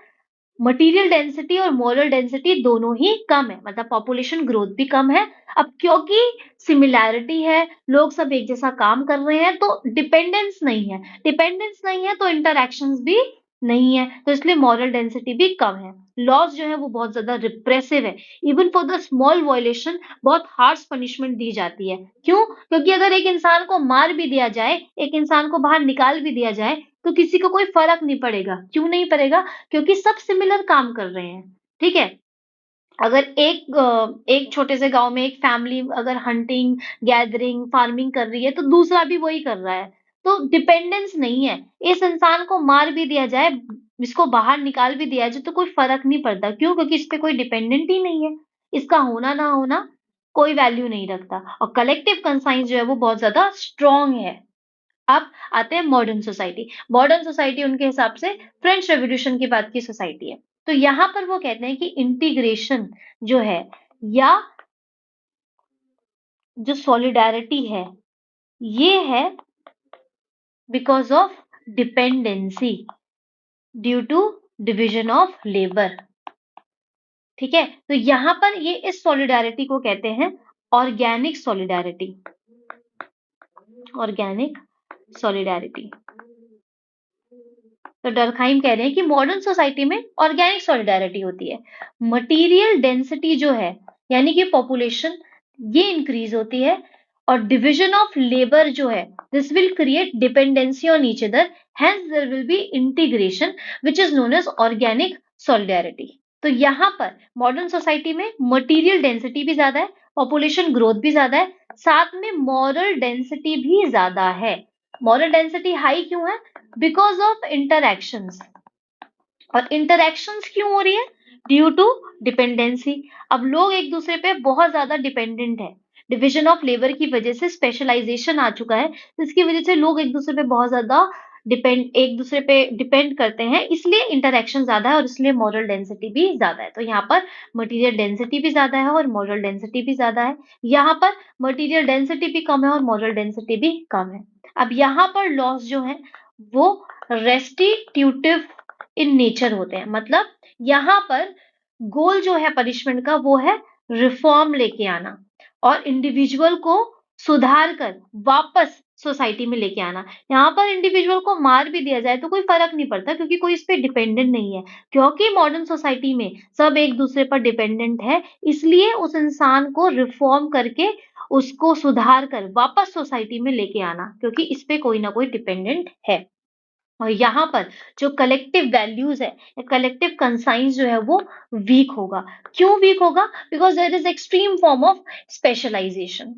मटेरियल डेंसिटी और मोरल डेंसिटी दोनों ही कम है, मतलब पॉपुलेशन ग्रोथ भी कम है। अब क्योंकि सिमिलैरिटी है, लोग सब एक जैसा काम कर रहे हैं, तो डिपेंडेंस नहीं है। डिपेंडेंस नहीं है तो इंटरैक्शंस भी नहीं है, तो इसलिए मॉरल डेंसिटी भी कम है। लॉज जो है वो बहुत ज्यादा रिप्रेसिव है, even for the small violation बहुत हार्श पनिशमेंट दी जाती है। क्यों? क्योंकि अगर एक इंसान को मार भी दिया जाए, एक इंसान को बाहर निकाल भी दिया जाए, तो किसी को कोई फर्क नहीं पड़ेगा। क्यों नहीं पड़ेगा? क्योंकि सब सिमिलर काम कर रहे हैं। ठीक है, अगर एक छोटे से गांव में एक फैमिली अगर हंटिंग, गैदरिंग, फार्मिंग कर रही है, तो दूसरा भी वही कर रहा है, तो डिपेंडेंस नहीं है। इस इंसान को मार भी दिया जाए, इसको बाहर निकाल भी दिया जाए, तो कोई फर्क नहीं पड़ता। क्यों? क्योंकि इस पे कोई डिपेंडेंट ही नहीं है, इसका होना ना होना कोई वैल्यू नहीं रखता। और कलेक्टिव कंसाइंस जो है वो बहुत ज्यादा स्ट्रॉन्ग है। अब आते हैं मॉडर्न सोसाइटी। मॉडर्न सोसाइटी उनके हिसाब से फ्रेंच रेवोल्यूशन के बाद की सोसाइटी है। तो यहाँ पर वो कहते हैं कि इंटीग्रेशन जो है, या जो सॉलिडारिटी है, ये है because of dependency due to division of labour. ठीक है, तो यहाँ पर ये इस सॉलिडारिटी को कहते हैं ऑर्गेनिक सॉलिडारिटी। Organic solidarity. तो डर्कहाइम कह रहे हैं कि मॉडर्न सोसाइटी में ऑर्गेनिक सॉलिडारिटी होती है। मटेरियल डेंसिटी जो है, यानी कि पॉपुलेशन, ये इंक्रीज होती है, और डिवीजन ऑफ लेबर जो है, this will create dependency on each other, hence there will be integration which is known as organic solidarity. तो यहाँ पर मॉडर्न सोसाइटी में मटेरियल डेंसिटी भी ज्यादा है, पॉपुलेशन ग्रोथ भी ज्यादा है, साथ में मॉरल डेंसिटी भी ज्यादा है। मॉरल डेंसिटी हाई क्यों है? Because of interactions. और इंटरैक्शंस क्यों हो रही है? Due to dependency. अब लोग एक दूसरे पे बहुत ज्यादा डिपेंडेंट है, डिवीजन ऑफ लेबर की वजह से स्पेशलाइजेशन आ चुका है, जिसकी वजह से लोग एक दूसरे पे बहुत ज्यादा एक दूसरे पे डिपेंड करते हैं, इसलिए इंटरैक्शन ज्यादा है और इसलिए मॉरल डेंसिटी भी ज्यादा है। तो यहाँ पर मटेरियल डेंसिटी भी ज्यादा है और मॉरल डेंसिटी भी ज्यादा है। यहाँ पर मटेरियल डेंसिटी भी कम है और मॉरल डेंसिटी भी कम है। अब यहाँ पर लॉस जो है वो रेस्टिट्यूटिव इन नेचर होते हैं। मतलब यहाँ पर गोल जो है पनिशमेंट का वो है रिफॉर्म लेके आना और इंडिविजुअल को सुधार कर वापस सोसाइटी में लेके आना। यहाँ पर इंडिविजुअल को मार भी दिया जाए तो कोई फर्क नहीं पड़ता, क्योंकि कोई इस पे डिपेंडेंट नहीं है। क्योंकि मॉडर्न सोसाइटी में सब एक दूसरे पर डिपेंडेंट है, इसलिए उस इंसान को रिफॉर्म करके उसको सुधार कर वापस सोसाइटी में लेके आना, क्योंकि इस पे कोई ना कोई डिपेंडेंट है। और यहाँ पर जो कलेक्टिव वैल्यूज है या कलेक्टिव कंसाइंस जो है वो वीक होगा। क्यों वीक होगा? Because there is extreme form of specialisation.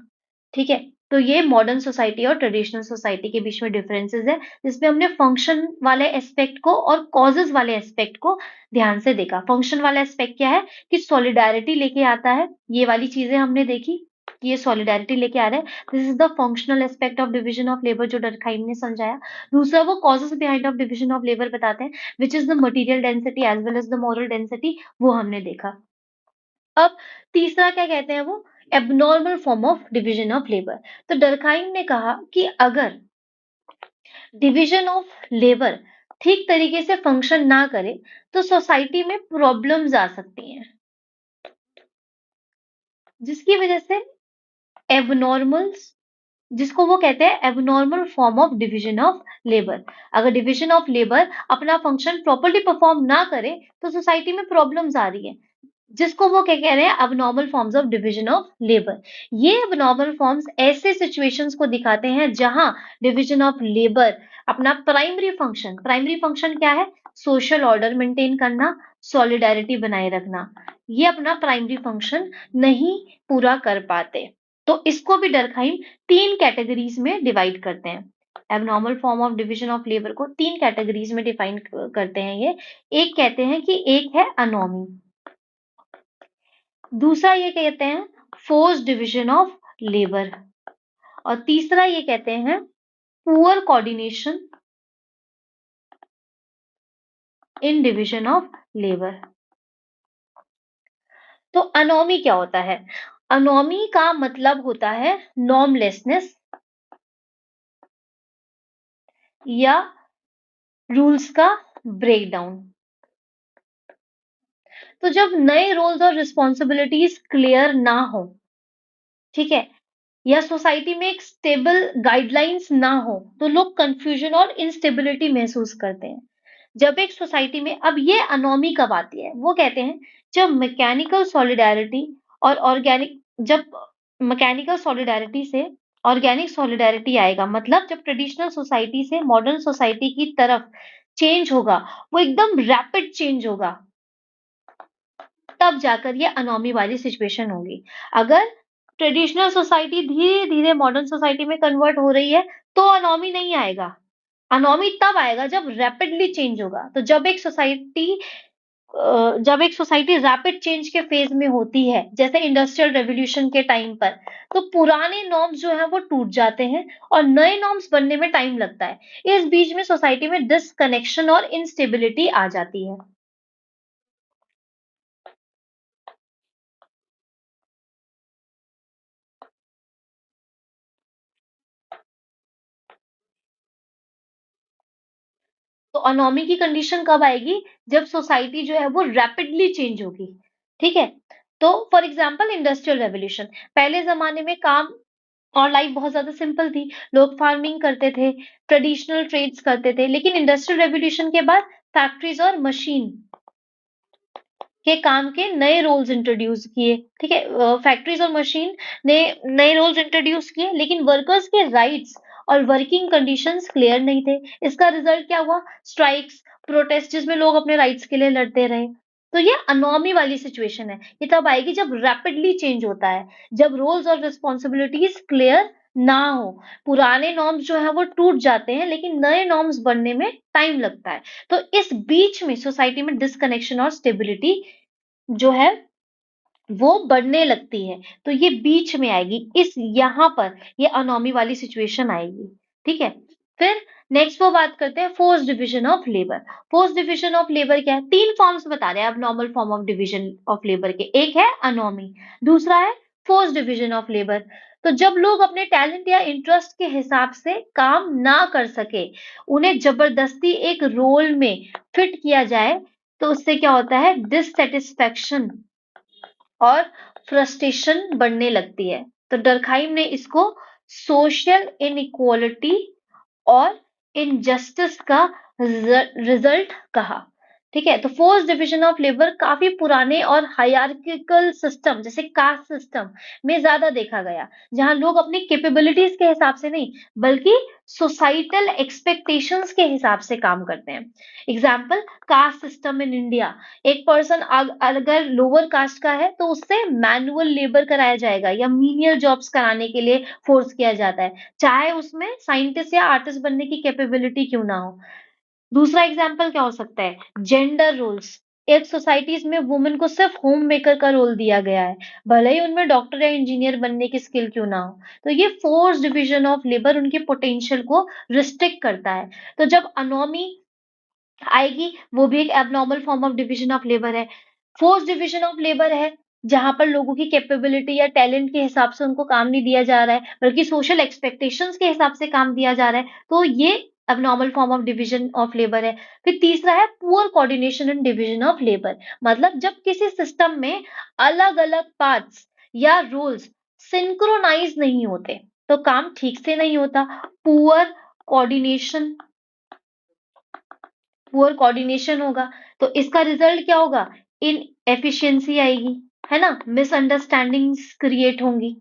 ठीक है, तो ये मॉडर्न सोसाइटी और ट्रेडिशनल सोसाइटी के बीच में डिफरेंसेस है, जिसमें हमने फंक्शन वाले एस्पेक्ट को और कॉजेज वाले एस्पेक्ट को ध्यान से देखा। फंक्शन वाला एस्पेक्ट क्या है कि सॉलिडारिटी लेके आता है, ये वाली चीजें हमने देखी कि ये सॉलिडारिटी लेके आ रहा है। This is the functional aspect of division of labour जो डरखाइम ने समझाया। दूसरा वो causes behind of division of labour बताते हैं, which is the material density as well as the moral density, वो हमने देखा। अब तीसरा क्या कहते हैं वो abnormal form of division of labour. तो डरखाइम ने कहा कि अगर डिवीजन ऑफ लेबर ठीक तरीके से फंक्शन ना करे तो सोसाइटी में प्रॉब्लम्स आ सकती हैं, जिसकी वजह से एबनॉर्मल, जिसको वो कहते हैं abnormal form of division of labour. अगर डिवीजन ऑफ लेबर अपना फंक्शन प्रॉपर्ली परफॉर्म ना करे तो सोसाइटी में प्रॉब्लम्स आ रही है, जिसको वो क्या कह रहे हैं abnormal forms of division of labour. ये अबनॉर्मल फॉर्म्स ऐसे सिचुएशंस को दिखाते हैं जहां डिवीजन ऑफ लेबर अपना प्राइमरी फंक्शन क्या है? सोशल ऑर्डर मेंटेन करना, सॉलिडारिटी बनाए रखना, ये अपना प्राइमरी फंक्शन नहीं पूरा कर पाते। तो इसको भी डरखाइम तीन कैटेगरीज में डिवाइड करते हैं। Abnormal form of division of labour को तीन कैटेगरीज में डिफाइन करते हैं ये। एक कहते हैं कि एक है अनोमी, दूसरा ये कहते हैं फोर्स डिवीजन ऑफ लेबर, और तीसरा ये कहते हैं poor coordination in division of labour. तो अनोमी क्या होता है? अनोमी का मतलब होता है नॉर्मलेसनेस या रूल्स का ब्रेकडाउन। तो जब नए रोल्स और रिस्पॉन्सिबिलिटीज क्लियर ना हो, ठीक है, या सोसाइटी में एक स्टेबल गाइडलाइंस ना हो, तो लोग कंफ्यूजन और इंस्टेबिलिटी महसूस करते हैं। जब एक सोसाइटी में, अब ये अनोमी कब आती है? वो कहते हैं जब मैकेनिकल सॉलिडारिटी और ऑर्गेनिक, जब मैकेनिकल सॉलिडारिटी से ऑर्गेनिक सॉलिडारिटी आएगा, मतलब जब ट्रेडिशनल सोसाइटी से मॉडर्न सोसाइटी की तरफ चेंज होगा, वो एकदम रैपिड चेंज होगा, तब जाकर ये अनोमी वाली सिचुएशन होगी। अगर ट्रेडिशनल सोसाइटी धीरे धीरे मॉडर्न सोसाइटी में कन्वर्ट हो रही है तो अनोमी नहीं आएगा। अनोमी तब आएगा जब रैपिडली चेंज होगा। तो जब एक सोसाइटी रैपिड चेंज के फेज में होती है, जैसे इंडस्ट्रियल रेवोल्यूशन के टाइम पर, तो पुराने नॉर्म्स जो है वो टूट जाते हैं और नए नॉर्म्स बनने में टाइम लगता है। इस बीच में सोसाइटी में डिसकनेक्शन और इंस्टेबिलिटी आ जाती है। तो अनोमी की कंडीशन कब आएगी? जब सोसाइटी जो है वो रैपिडली चेंज होगी। ठीक है, तो फॉर एग्जांपल इंडस्ट्रियल रेवोल्यूशन, पहले जमाने में काम और लाइफ बहुत ज्यादा सिंपल थी। लोग फार्मिंग करते थे, ट्रेडिशनल ट्रेड्स करते थे, लेकिन इंडस्ट्रियल रेवोल्यूशन के बाद फैक्ट्रीज और मशीन के काम के नए रोल्स इंट्रोड्यूस किए। ठीक है, फैक्ट्रीज और मशीन ने नए रोल्स इंट्रोड्यूस किए, लेकिन वर्कर्स के राइट्स और वर्किंग कंडीशंस क्लियर नहीं थे। इसका रिजल्ट क्या हुआ? स्ट्राइक्स, प्रोटेस्ट, जिसमें लोग अपने राइट्स के लिए लड़ते रहे। तो ये अनोमी वाली सिचुएशन है। ये तब आएगी जब रैपिडली चेंज होता है, जब रोल्स और रिस्पॉन्सिबिलिटीज क्लियर ना हो, पुराने नॉर्म्स जो है वो टूट जाते हैं, लेकिन नए नॉर्म्स बनने में टाइम लगता है। तो इस बीच में सोसाइटी में डिसकनेक्शन और स्टेबिलिटी जो है वो बढ़ने लगती है। तो ये बीच में आएगी, इस यहाँ पर ये अनोमी वाली सिचुएशन आएगी। ठीक है, फिर नेक्स्ट वो बात करते हैं force division of labour. Force division of labour क्या है? तीन फॉर्म्स बता रहे हैं अब normal form of division of labour के। एक है अनोमी, दूसरा है फोर्स डिवीजन ऑफ लेबर। तो जब लोग अपने टैलेंट या इंटरेस्ट के हिसाब से काम ना कर सके, उन्हें जबरदस्ती एक रोल में फिट किया जाए, तो उससे क्या होता है, डिससेटिस्फैक्शन और फ्रस्ट्रेशन बढ़ने लगती है। तो डर्कहाइम ने इसको सोशल इनइक्वालिटी और इनजस्टिस का रिजल्ट कहा। ठीक है, तो फोर्स डिवीजन ऑफ लेबर काफी पुराने और हायरार्किकल सिस्टम जैसे कास्ट सिस्टम में ज्यादा देखा गया, जहां लोग अपनी कैपेबिलिटीज के हिसाब से नहीं बल्कि सोसाइटल एक्सपेक्टेशंस के हिसाब से काम करते हैं। Example, caste system in India, एक पर्सन अगर लोअर कास्ट का है तो उससे मैनुअल लेबर कराया जाएगा या मीनियल जॉब्स कराने के लिए फोर्स किया जाता है, चाहे उसमें साइंटिस्ट या आर्टिस्ट बनने की कैपेबिलिटी क्यों ना हो। दूसरा एग्जाम्पल क्या हो सकता है, जेंडर रोल्स, एक सोसाइटीज में वुमेन को सिर्फ होम मेकर का रोल दिया गया है, भले ही उनमें डॉक्टर या इंजीनियर बनने की स्किल क्यों ना हो। तो ये फोर्स डिवीजन ऑफ लेबर उनके पोटेंशियल को रिस्ट्रिक्ट करता है। तो जब अनोमी आएगी, वो भी एक abnormal form of division of labour है। फोर्स डिवीजन ऑफ लेबर है जहां पर लोगों की कैपेबिलिटी या टैलेंट के हिसाब से उनको काम नहीं दिया जा रहा है बल्कि सोशल एक्सपेक्टेशंस के हिसाब से काम दिया जा रहा है, तो ये abnormal form of division of labour है। फिर तीसरा है poor coordination and division of labour, मतलब जब किसी सिस्टम में अलग अलग पार्ट्स या रोल्स सिंक्रोनाइज नहीं होते तो काम ठीक से नहीं होता। पुअर कोऑर्डिनेशन पुअर कोऑर्डिनेशन होगा तो इसका रिजल्ट क्या होगा, इन एफिशिएंसी आएगी, है ना, मिसअंडरस्टैंडिंग्स क्रिएट होंगी,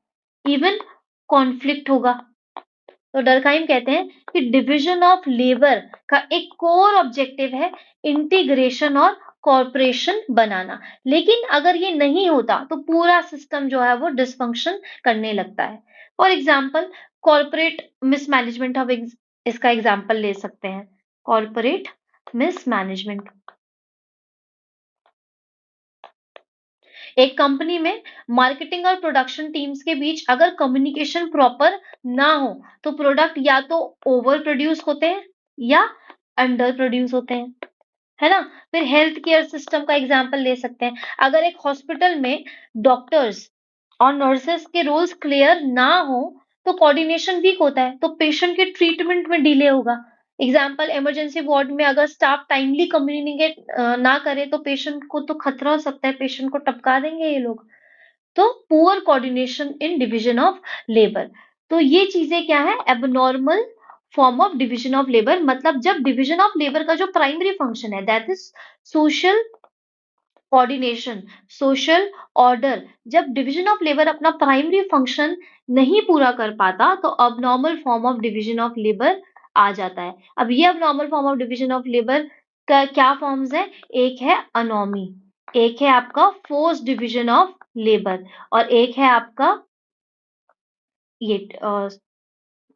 इवन कॉन्फ्लिक्ट होगा। तो डर्कहाइम कहते हैं कि डिवीजन ऑफ लेबर का एक कोर ऑब्जेक्टिव है इंटीग्रेशन और कॉर्पोरेशन बनाना, लेकिन अगर ये नहीं होता तो पूरा सिस्टम जो है वो डिसफंक्शन करने लगता है। फॉर एग्जाम्पल, कॉर्पोरेट मिसमैनेजमेंट, हम इसका एग्जाम्पल ले सकते हैं, कॉर्पोरेट मिसमैनेजमेंट। एक कंपनी में मार्केटिंग और प्रोडक्शन टीम्स के बीच अगर कम्युनिकेशन प्रॉपर ना हो तो प्रोडक्ट या तो ओवर प्रोड्यूस होते हैं या अंडर प्रोड्यूस होते हैं, है ना। फिर हेल्थ केयर सिस्टम का एग्जांपल ले सकते हैं, अगर एक हॉस्पिटल में डॉक्टर्स और नर्सेस के रोल्स क्लियर ना हो तो कोऑर्डिनेशन वीक होता है, तो पेशेंट के ट्रीटमेंट में डिले होगा। एग्जाम्पल, इमरजेंसी वार्ड में अगर स्टाफ टाइमली कम्युनिकेट ना करे तो पेशेंट को तो खतरा हो सकता है, पेशेंट को टपका देंगे ये लोग। तो poor coordination in division of labour, तो ये चीजें क्या है, abnormal form of division of labour, मतलब जब डिवीजन ऑफ लेबर का जो प्राइमरी फंक्शन है that is social coordination, social order, जब डिवीजन ऑफ लेबर अपना प्राइमरी फंक्शन नहीं पूरा कर पाता तो abnormal form of division of labour आ जाता है। अब ये abnormal form of division of labour का क्या फॉर्म्स है, एक है अनोमी, एक है आपका फोर्स डिवीजन ऑफ लेबर और एक है आपका ये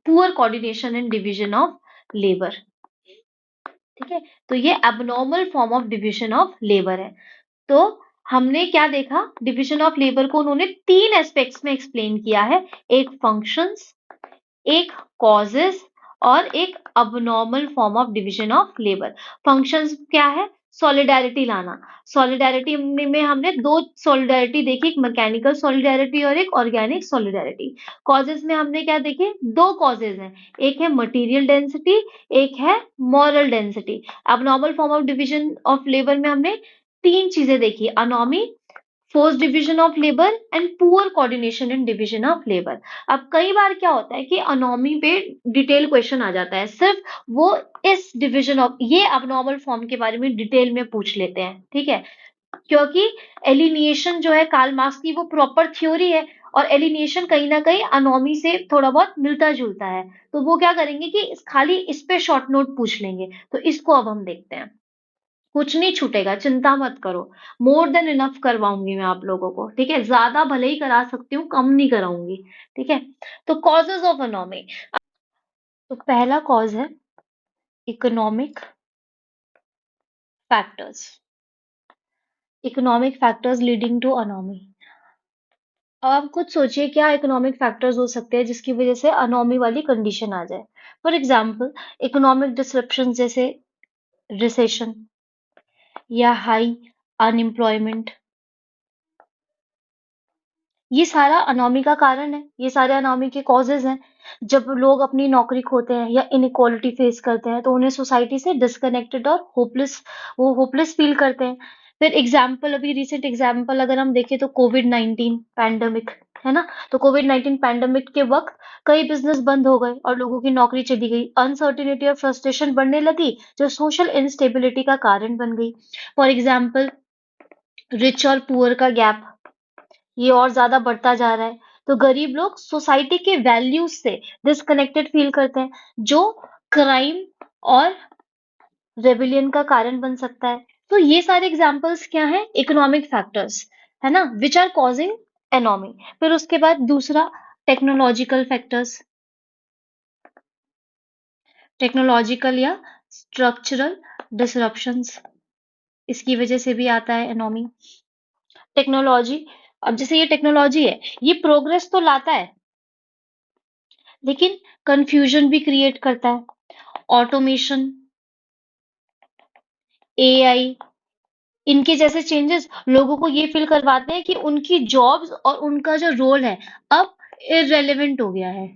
poor coordination and division of labour. ठीक है, तो ये abnormal form of division of labour है। तो हमने क्या देखा, डिवीजन ऑफ लेबर को उन्होंने तीन एस्पेक्ट्स में एक्सप्लेन किया है, एक फंक्शंस, एक कॉजेस और एक abnormal form of division of labour. Functions क्या है, सॉलिडारिटी लाना, सॉलिडारिटी में हमने दो सॉलिडारिटी देखी, एक मैकेनिकल सॉलिडारिटी और एक ऑर्गेनिक सॉलिडारिटी। कॉजेस में हमने क्या देखे, दो कॉजेज हैं, एक है मटेरियल डेंसिटी, एक है moral density. Abnormal form of division of labour में हमने तीन चीजें देखी, anomie, force division of labour and poor coordination in division of labour. अब कई बार क्या होता है कि अनोमी पे डिटेल क्वेश्चन आ जाता है, सिर्फ वो इस डिवीजन ऑफ ये अबनॉर्मल फॉर्म के बारे में डिटेल में पूछ लेते हैं, ठीक है, क्योंकि एलिनिएशन जो है कार्ल मार्क्स की वो प्रॉपर थ्योरी है और एलिनिएशन कहीं ना कहीं अनोमी से थोड़ा बहुत मिलता जुलता है, तो वो क्या करेंगे कि खाली इस पे शॉर्ट नोट पूछ लेंगे। तो इसको अब हम देखते हैं, कुछ नहीं छूटेगा, चिंता मत करो, मोर देन इनफ करवाऊंगी मैं आप लोगों को, ठीक है, ज्यादा भले ही करा सकती हूँ, कम नहीं कराऊंगी, ठीक है। तो कॉजेज ऑफ अनोमी, तो पहला कॉज है economic factors, economic factors leading to anomie. अब आप खुद सोचिए क्या इकोनॉमिक फैक्टर्स हो सकते हैं जिसकी वजह से अनोमी वाली कंडीशन आ जाए। फॉर एग्जाम्पल, इकोनॉमिक डिसरप्शन जैसे रिसेशन या हाई अनएम्प्लॉयमेंट ये सारा अनोमी का कारण है, ये सारे अनोमी के कॉजेज हैं। जब लोग अपनी नौकरी खोते हैं या इनइक्वालिटी फेस करते हैं तो उन्हें सोसाइटी से डिस्कनेक्टेड और होपलेस फील करते हैं। फिर एग्जाम्पल, अभी रिसेंट एग्जाम्पल अगर हम देखें तो कोविड-19 पैंडेमिक, है ना? तो कोविड-19 पैंडेमिक के वक्त कई बिजनेस बंद हो गए और लोगों की नौकरी चली गई। अनसर्टिनिटी और फ्रस्ट्रेशन बढ़ने लगी, जो सोशल इंस्टेबिलिटी का कारण बन गई। फॉर एग्जाम्पल, रिच और पुअर का गैप ये और ज्यादा बढ़ता जा रहा है। तो गरीब लोग सोसाइटी के वैल्यूज से डिस्कनेक्टेड फील करते हैं, जो क्राइम और रेबिलियन का कारण बन सकता है। तो ये सारे एग्जांपल्स क्या हैं? इकोनॉमिक फैक्टर्स, है ना, विच आर कॉजिंग एनोमी। फिर उसके बाद दूसरा, टेक्नोलॉजिकल फैक्टर्स, टेक्नोलॉजिकल या स्ट्रक्चरल डिसरप्शंस, इसकी वजह से भी आता है एनोमी। टेक्नोलॉजी, अब जैसे ये टेक्नोलॉजी है, ये प्रोग्रेस तो लाता है लेकिन कंफ्यूजन भी क्रिएट करता है। ऑटोमेशन, एआई, इनके जैसे चेंजेस लोगों को ये फील करवाते हैं कि उनकी जॉब्स और उनका जो रोल है अब इररेलेवेंट हो गया है।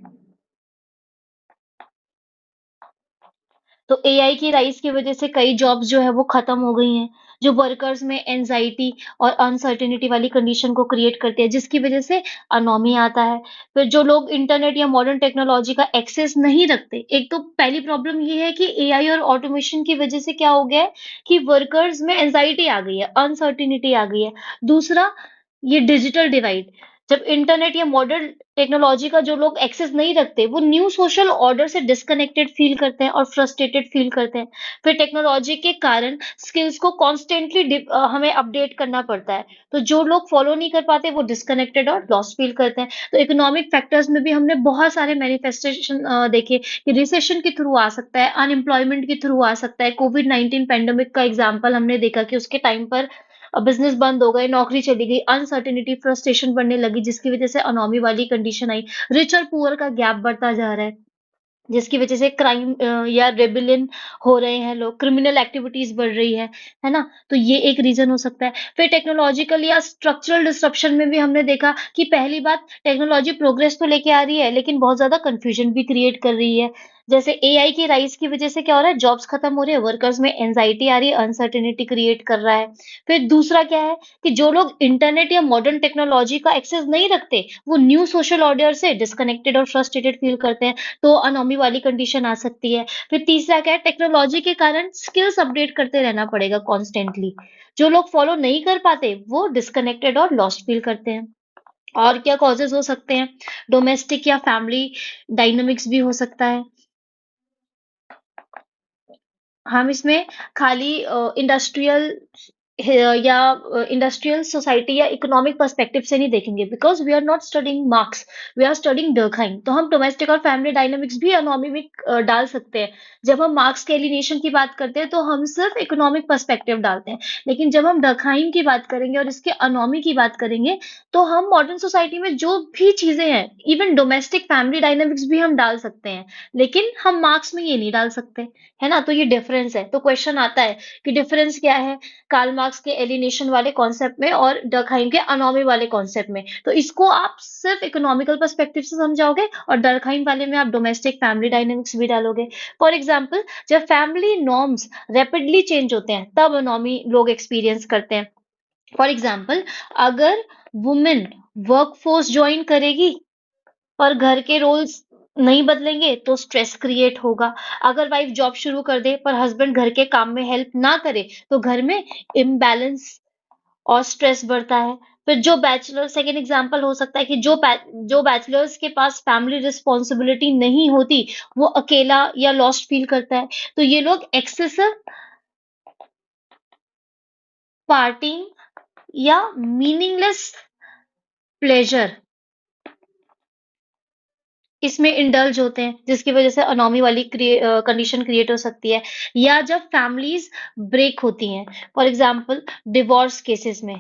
तो एआई की राइज की वजह से कई जॉब्स जो है वो खत्म हो गई हैं, जो वर्कर्स में एंजाइटी और अनसर्टेनिटी वाली कंडीशन को क्रिएट करती है, जिसकी वजह से अनोमी आता है। फिर जो लोग इंटरनेट या मॉडर्न टेक्नोलॉजी का एक्सेस नहीं रखते, एक तो पहली प्रॉब्लम ये है कि एआई और ऑटोमेशन की वजह से क्या हो गया है कि वर्कर्स में एंजाइटी आ गई है, अनसर्टेनिटी आ गई है। दूसरा, ये डिजिटल डिवाइड, जब इंटरनेट या मॉडर्न टेक्नोलॉजी का जो लोग एक्सेस नहीं रखते, वो न्यू सोशल ऑर्डर से डिस्कनेक्टेड फील करते हैं और फ्रस्ट्रेटेड फील करते हैं। फिर टेक्नोलॉजी के कारण स्किल्स को कॉन्स्टेंटली हमें अपडेट करना पड़ता है, तो जो लोग फॉलो नहीं कर पाते वो डिस्कनेक्टेड और लॉस्ट फील करते हैं। तो इकोनॉमिक फैक्टर्स में भी हमने बहुत सारे मैनिफेस्टेशन देखे कि रिसेशन के थ्रू आ सकता है, अनएम्प्लॉयमेंट के थ्रू आ सकता है। कोविड-19 पैंडेमिक का एग्जाम्पल हमने देखा कि उसके टाइम पर बिजनेस बंद हो गए, नौकरी चली गई, अनसर्टेनिटी, फ्रस्ट्रेशन बढ़ने लगी, जिसकी वजह से अनोमी वाली कंडीशन आई। रिच और पुअर का गैप बढ़ता जा रहा है, जिसकी वजह से क्राइम या रेबिलियन हो रहे हैं लोग, क्रिमिनल एक्टिविटीज बढ़ रही है ना? तो ये एक रीजन हो सकता है। फिर टेक्नोलॉजिकल या स्ट्रक्चरल डिसरप्शन में भी हमने देखा कि पहली बात, टेक्नोलॉजी प्रोग्रेस तो लेके आ रही है लेकिन बहुत ज्यादा कंफ्यूजन भी क्रिएट कर रही है। जैसे एआई की राइज की वजह से क्या हो रहा है, जॉब्स खत्म हो रही है, वर्कर्स में एंजाइटी आ रही है, अनसर्टेनिटी क्रिएट कर रहा है। फिर दूसरा क्या है कि जो लोग इंटरनेट या मॉडर्न टेक्नोलॉजी का एक्सेस नहीं रखते, वो न्यू सोशल ऑर्डर से डिस्कनेक्टेड और फ्रस्ट्रेटेड फील करते हैं, तो अनोमी वाली कंडीशन आ सकती है। फिर तीसरा क्या है, टेक्नोलॉजी के कारण स्किल्स अपडेट करते रहना पड़ेगा कॉन्स्टेंटली, जो लोग फॉलो नहीं कर पाते वो डिस्कनेक्टेड और लॉस्ट फील करते हैं। और क्या कॉजेज हो सकते हैं, डोमेस्टिक या फैमिली डायनामिक्स भी हो सकता है। हम इसमें खाली इंडस्ट्रियल या इंडस्ट्रियल सोसाइटी या इकोनॉमिक पर्सपेक्टिव से नहीं देखेंगे, because we are not studying Marx, we are studying Durkheim. तो हम डोमेस्टिक और फैमिली डायनामिक्स भी अनोमी में डाल सकते हैं। जब हम मार्क्स के एलिनेशन की बात करते हैं तो हम सिर्फ इकोनॉमिक पर्सपेक्टिव डालते हैं, लेकिन जब हम डर्कहाइम की बात करेंगे और इसके अनोमी की बात करेंगे तो हम मॉडर्न सोसाइटी में जो भी चीजें हैं, इवन डोमेस्टिक फैमिली डायनामिक्स भी हम डाल सकते हैं, लेकिन हम मार्क्स में ये नहीं डाल सकते, है ना? तो ये डिफरेंस है। तो क्वेश्चन आता है कि डिफरेंस क्या है कार्ल मार्क्स के एलिनेशन वाले कॉन्सेप्ट में और डर्कहाइम के अनोमी वाले कॉन्सेप्ट में? तो इसको आप सिर्फ इकोनॉमिकल पर्सपेक्टिव से समझाओगे और डर्कहाइम वाले में आप डोमेस्टिक फैमिली डायनेमिक्स भी डालोगे। फॉर एग्जाम्पल, जब फैमिली नॉर्म्स रैपिडली चेंज होते हैं तब अनोमी लोग एक्सपीरियंस करते हैं। फॉर एग्जाम्पल, अगर वुमेन वर्कफोर्स ज्वाइन करेगी पर घर के रोल्स नहीं बदलेंगे तो स्ट्रेस क्रिएट होगा। अगर वाइफ जॉब शुरू कर दे पर हस्बैंड घर के काम में हेल्प ना करे तो घर में इम्बैलेंस और स्ट्रेस बढ़ता है। फिर जो बैचलर, सेकेंड एग्जांपल हो सकता है कि जो बैचलर्स के पास फैमिली रिस्पॉन्सिबिलिटी नहीं होती, वो अकेला या लॉस्ट फील करता है। तो ये लोग एक्सेसिव पार्टिंग या मीनिंगलेस प्लेजर इसमें इंडल्ज होते हैं, जिसकी वजह से अनोमी वाली कंडीशन क्रिएट हो सकती है। या जब फैमिलीज ब्रेक होती हैं, फॉर एग्जांपल डिवोर्स केसेस में,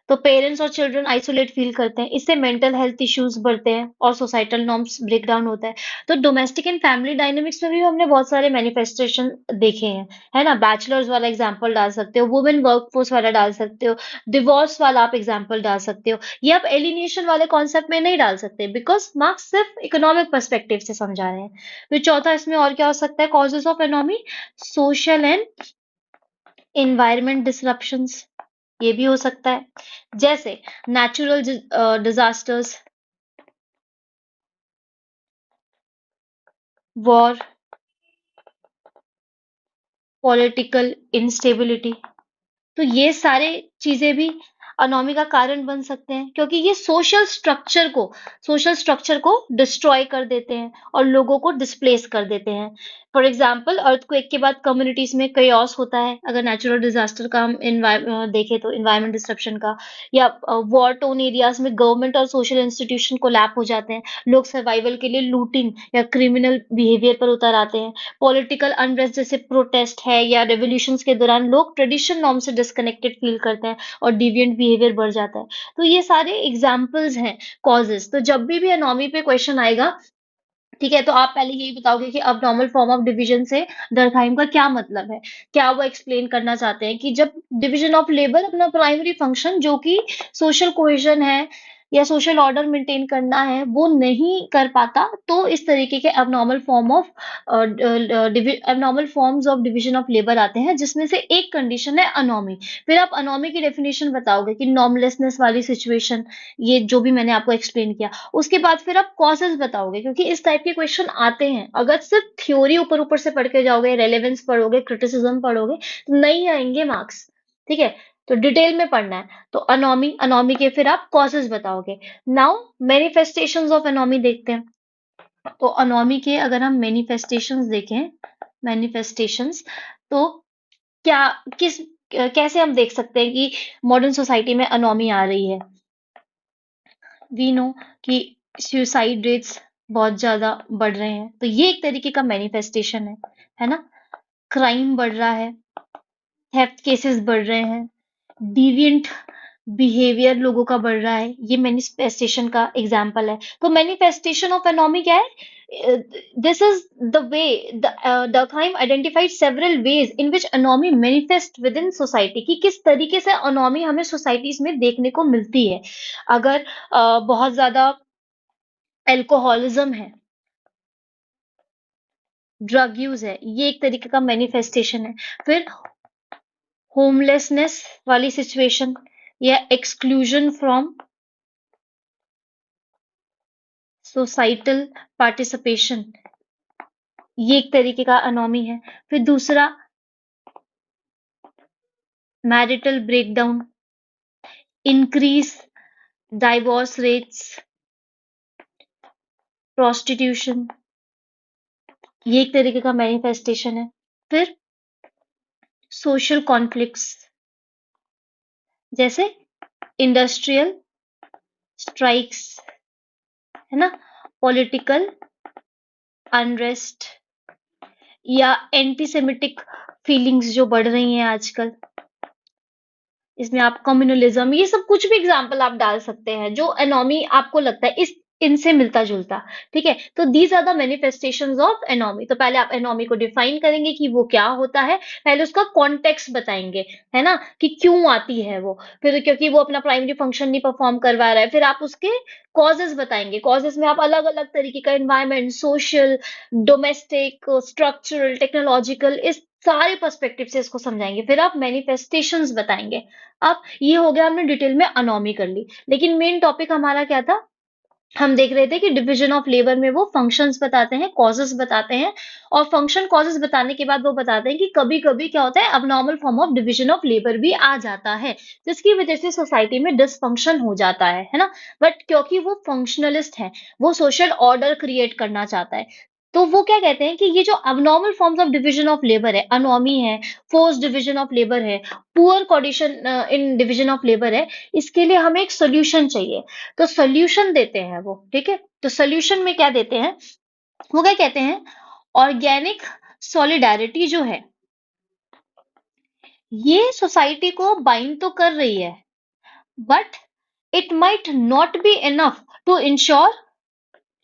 तो पेरेंट्स और चिल्ड्रन आइसोलेट फील करते हैं, इससे मेंटल हेल्थ इश्यूज बढ़ते हैं और सोसाइटल नॉर्म्स ब्रेक डाउन होता है। तो डोमेस्टिक एंड फैमिली डायनेमिक्स में भी हमने बहुत सारे मैनिफेस्टेशन देखे हैं, है ना। बैचलर्स वाला एग्जांपल डाल सकते हो, वुमेन वर्कफोर्स वाला डाल सकते हो, डिवोर्स वाला आप एग्जांपल डाल सकते हो। ये आप एलिनेशन वाले कॉन्सेप्ट में नहीं डाल सकते, बिकॉज मार्क्स सिर्फ इकोनॉमिक पर्सपेक्टिव से समझा रहे हैं। फिर चौथा इसमें और क्या हो सकता है causes of anomie, social and environment disruptions, ये भी हो सकता है, जैसे natural disasters, war, political instability. तो ये सारे चीजें भी अनोमी का कारण बन सकते हैं, क्योंकि ये सोशल स्ट्रक्चर को डिस्ट्रॉय कर देते हैं और लोगों को डिस्प्लेस कर देते हैं। फॉर एग्जाम्पल अर्थक्वेक के बाद कम्युनिटीज में कयास होता है, अगर नेचुरल डिजास्टर का हम देखें तो इन्वायरमेंट डिस्ट्रप्शन का, या वॉर टोन एरियाज में गवर्नमेंट और सोशल इंस्टीट्यूशन कोलैप हो जाते हैं, लोग सर्वाइवल के लिए लूटिंग या क्रिमिनल बिहेवियर पर उतर आते हैं। पॉलिटिकल अनरेस्ट जैसे प्रोटेस्ट है या रेवोल्यूशंस के दौरान लोग ट्रेडिशनल नॉर्म से डिस्कनेक्टेड फील करते हैं और डिविएंट बिहेवियर बढ़ जाता है। तो ये सारे एग्जाम्पल्स हैं कॉजेस। तो जब भी एनॉमी पे क्वेश्चन आएगा, ठीक है, तो आप पहले यही बताओगे कि अब नॉर्मल फॉर्म ऑफ डिवीजन से डर्कहाइम का क्या मतलब है। क्या वो एक्सप्लेन करना चाहते हैं कि जब डिवीजन ऑफ लेबर अपना प्राइमरी फंक्शन जो कि सोशल कोहेजन है या सोशल ऑर्डर मेंटेन करना है वो नहीं कर पाता, तो इस तरीके के abnormal forms of division of labour आते हैं, जिसमें से एक कंडीशन है अनोमी। फिर आप अनोमी की डेफिनेशन बताओगे कि नॉर्मलेसनेस वाली सिचुएशन, ये जो भी मैंने आपको एक्सप्लेन किया। उसके बाद फिर आप कॉजेस बताओगे, क्योंकि इस टाइप के क्वेश्चन आते हैं। अगर सिर्फ थ्योरी ऊपर ऊपर से पढ़ के जाओगे, रेलेवेंस पढ़ोगे, क्रिटिसिज्म पढ़ोगे, तो नहीं आएंगे मार्क्स। ठीक है, तो डिटेल में पढ़ना है। तो अनोमी, अनोमी के फिर आप कॉजेस बताओगे। नाउ मैनिफेस्टेशंस ऑफ अनोमी देखते हैं। तो अनोमी के अगर हम मैनिफेस्टेशंस देखें, मैनिफेस्टेशंस, तो क्या, किस, कैसे हम देख सकते हैं कि मॉडर्न सोसाइटी में अनोमी आ रही है। वी नो कि सुसाइड रेट्स बहुत ज्यादा बढ़ रहे हैं, तो ये एक तरीके का मैनिफेस्टेशन है ना। क्राइम बढ़ रहा है, थेफ्ट केसेस बढ़ रहे हैं, डिविएंट बिहेवियर लोगों का बढ़ रहा है, ये मैनिफेस्टेशन का एग्जाम्पल है। तो मैनिफेस्टेशन ऑफ एनोमी क्या है? This is the way Durkheim identified several ways in which anomie manifest with in society, कि किस तरीके से एनोमी हमें सोसाइटीज में देखने को मिलती है। अगर बहुत ज्यादा अल्कोहलिज्म है, ड्रग यूज है, ये एक तरीके का मैनिफेस्टेशन है। फिर होमलेसनेस वाली सिचुएशन या एक्सक्लूजन फ्रॉम सोसाइटल पार्टिसिपेशन, ये एक तरीके का अनोमी है। फिर दूसरा marital breakdown, increase divorce rates, prostitution, ये एक तरीके का मैनिफेस्टेशन है। फिर सोशल कॉन्फ्लिक्ट्स, जैसे इंडस्ट्रियल स्ट्राइक्स, है ना, पॉलिटिकल अनरेस्ट, या एंटीसेमिटिक फीलिंग्स जो बढ़ रही हैं आजकल, इसमें आप कम्युनलिज्म, ये सब कुछ भी एग्जाम्पल आप डाल सकते हैं जो एनोमी आपको लगता है इस इनसे मिलता जुलता। ठीक है, तो these are the manifestations of anomie. तो पहले आप एनोमी को डिफाइन करेंगे कि वो क्या होता है, पहले उसका कॉन्टेक्स्ट बताएंगे, है ना, कि क्यों आती है वो। फिर क्योंकि वो अपना प्राइमरी फंक्शन नहीं परफॉर्म करवा रहा है, फिर आप उसके कॉजेस बताएंगे। कॉजेस में आप अलग अलग तरीके का environment, social, domestic, structural, technological, इस सारे पर्सपेक्टिव से इसको समझाएंगे। फिर आप मैनिफेस्टेशंस बताएंगे। अब ये हो गया, हमने डिटेल में अनोमी कर ली, लेकिन मेन टॉपिक हमारा क्या था? हम देख रहे थे कि डिवीजन ऑफ लेबर में वो फंक्शंस बताते हैं, कॉजेस बताते हैं, और फंक्शन कॉजेस बताने के बाद वो बताते हैं कि कभी कभी क्या होता है, abnormal form of division of labour भी आ जाता है, जिसकी वजह से सोसाइटी में डिसफंक्शन हो जाता है ना। बट क्योंकि वो फंक्शनलिस्ट है, वो सोशल ऑर्डर क्रिएट करना चाहता है, तो वो क्या कहते हैं कि ये जो abnormal forms of division of labour है, अनोमी है, फोर्स डिवीजन ऑफ लेबर है, poor coordination in division of labour है, इसके लिए हमें एक सोल्यूशन चाहिए। तो सोल्यूशन देते हैं वो, ठीक है। तो सोल्यूशन में क्या देते हैं, वो क्या कहते हैं, ऑर्गेनिक सॉलिडारिटी जो है, ये सोसाइटी को बाइंड तो कर रही है, but it might not be enough to ensure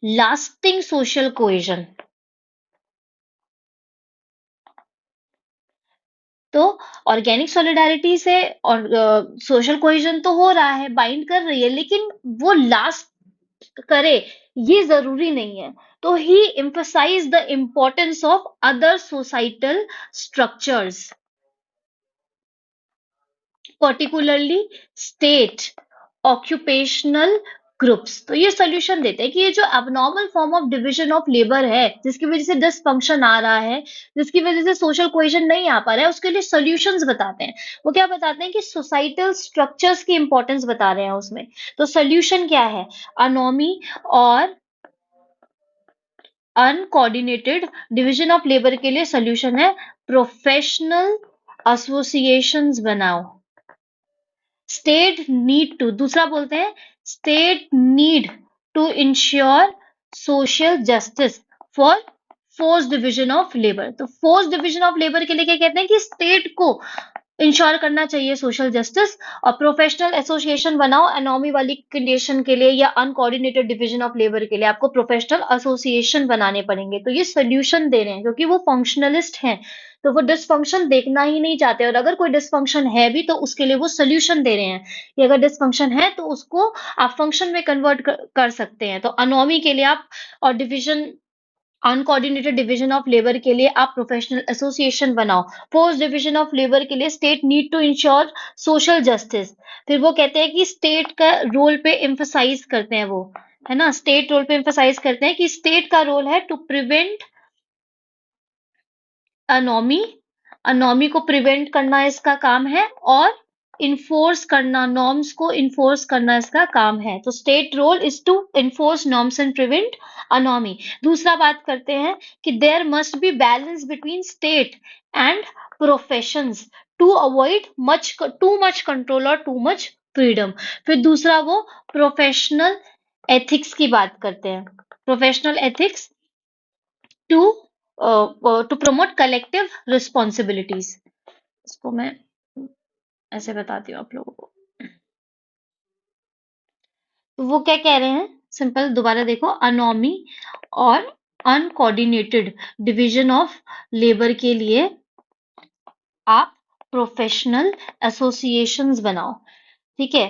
lasting social cohesion. तो ऑर्गेनिक सॉलिडारिटी से और सोशल कोहेजन तो हो रहा है, बाइंड कर रही है, लेकिन वो लास्ट करे ये जरूरी नहीं है. तो ही emphasized the importance of other societal structures, particularly state occupational groups. तो ये सोल्यूशन देते हैं कि ये जो abnormal form of division of labour है, जिसकी वजह से डिसफंक्शन आ रहा है, जिसकी वजह से सोशल कोहेजन नहीं आ पा रहा है, उसके लिए सोल्यूशंस बताते हैं. वो क्या बताते हैं कि सोसाइटल स्ट्रक्चर्स की इंपॉर्टेंस बता रहे हैं उसमें. तो सोल्यूशन क्या है? अनोमी और अनकोऑर्डिनेटेड डिवीजन ऑफ लेबर के लिए सोल्यूशन है प्रोफेशनल एसोसिएशंस बनाओ. स्टेट नीड टू, दूसरा बोलते हैं state need to ensure social justice for force division of labour. तो फोर्स डिवीजन ऑफ लेबर के लिए क्या कहते हैं कि स्टेट को इंश्योर करना चाहिए सोशल जस्टिस, और प्रोफेशनल एसोसिएशन बनाओ एनोमी वाली कंडीशन के लिए या अनकोऑर्डिनेटेड डिवीजन ऑफ लेबर के लिए आपको प्रोफेशनल एसोसिएशन बनाने पड़ेंगे. तो ये सोल्यूशन दे रहे हैं क्योंकि वो फंक्शनलिस्ट हैं, तो वो डिसफंक्शन देखना ही नहीं चाहते, और अगर कोई डिसफंक्शन है भी तो उसके लिए वो सोल्यूशन दे रहे हैं कि अगर डिसफंक्शन है तो उसको आप फंक्शन में कन्वर्ट कर सकते हैं. तो अनोमी के लिए आप, और division uncoordinated division of labour के लिए आप प्रोफेशनल एसोसिएशन बनाओ. फोर्स डिवीजन ऑफ लेबर के लिए state need to ensure social justice. फिर वो कहते हैं कि स्टेट का रोल पे एम्फसाइज करते हैं, वो है ना, स्टेट रोल पे एम्फसाइज करते हैं कि स्टेट का रोल है टू प्रिवेंट अनोमी, अनोमी को प्रिवेंट करना इसका काम है, और इन्फोर्स करना, नॉर्म्स को इन्फोर्स करना इसका काम है. तो state role is to enforce norms and prevent anomie. दूसरा बात करते हैं कि there must be balance between state and professions to avoid too much control और टू मच फ्रीडम. फिर दूसरा वो प्रोफेशनल एथिक्स की बात करते हैं. Professional ethics to promote collective responsibilities. इसको मैं ऐसे बताती हूँ आप लोगों को. तो वो क्या कह रहे हैं, सिंपल दोबारा देखो, अनोमी और अनकोऑर्डिनेटेड डिवीजन ऑफ लेबर के लिए आप प्रोफेशनल एसोसिएशंस बनाओ. ठीक है.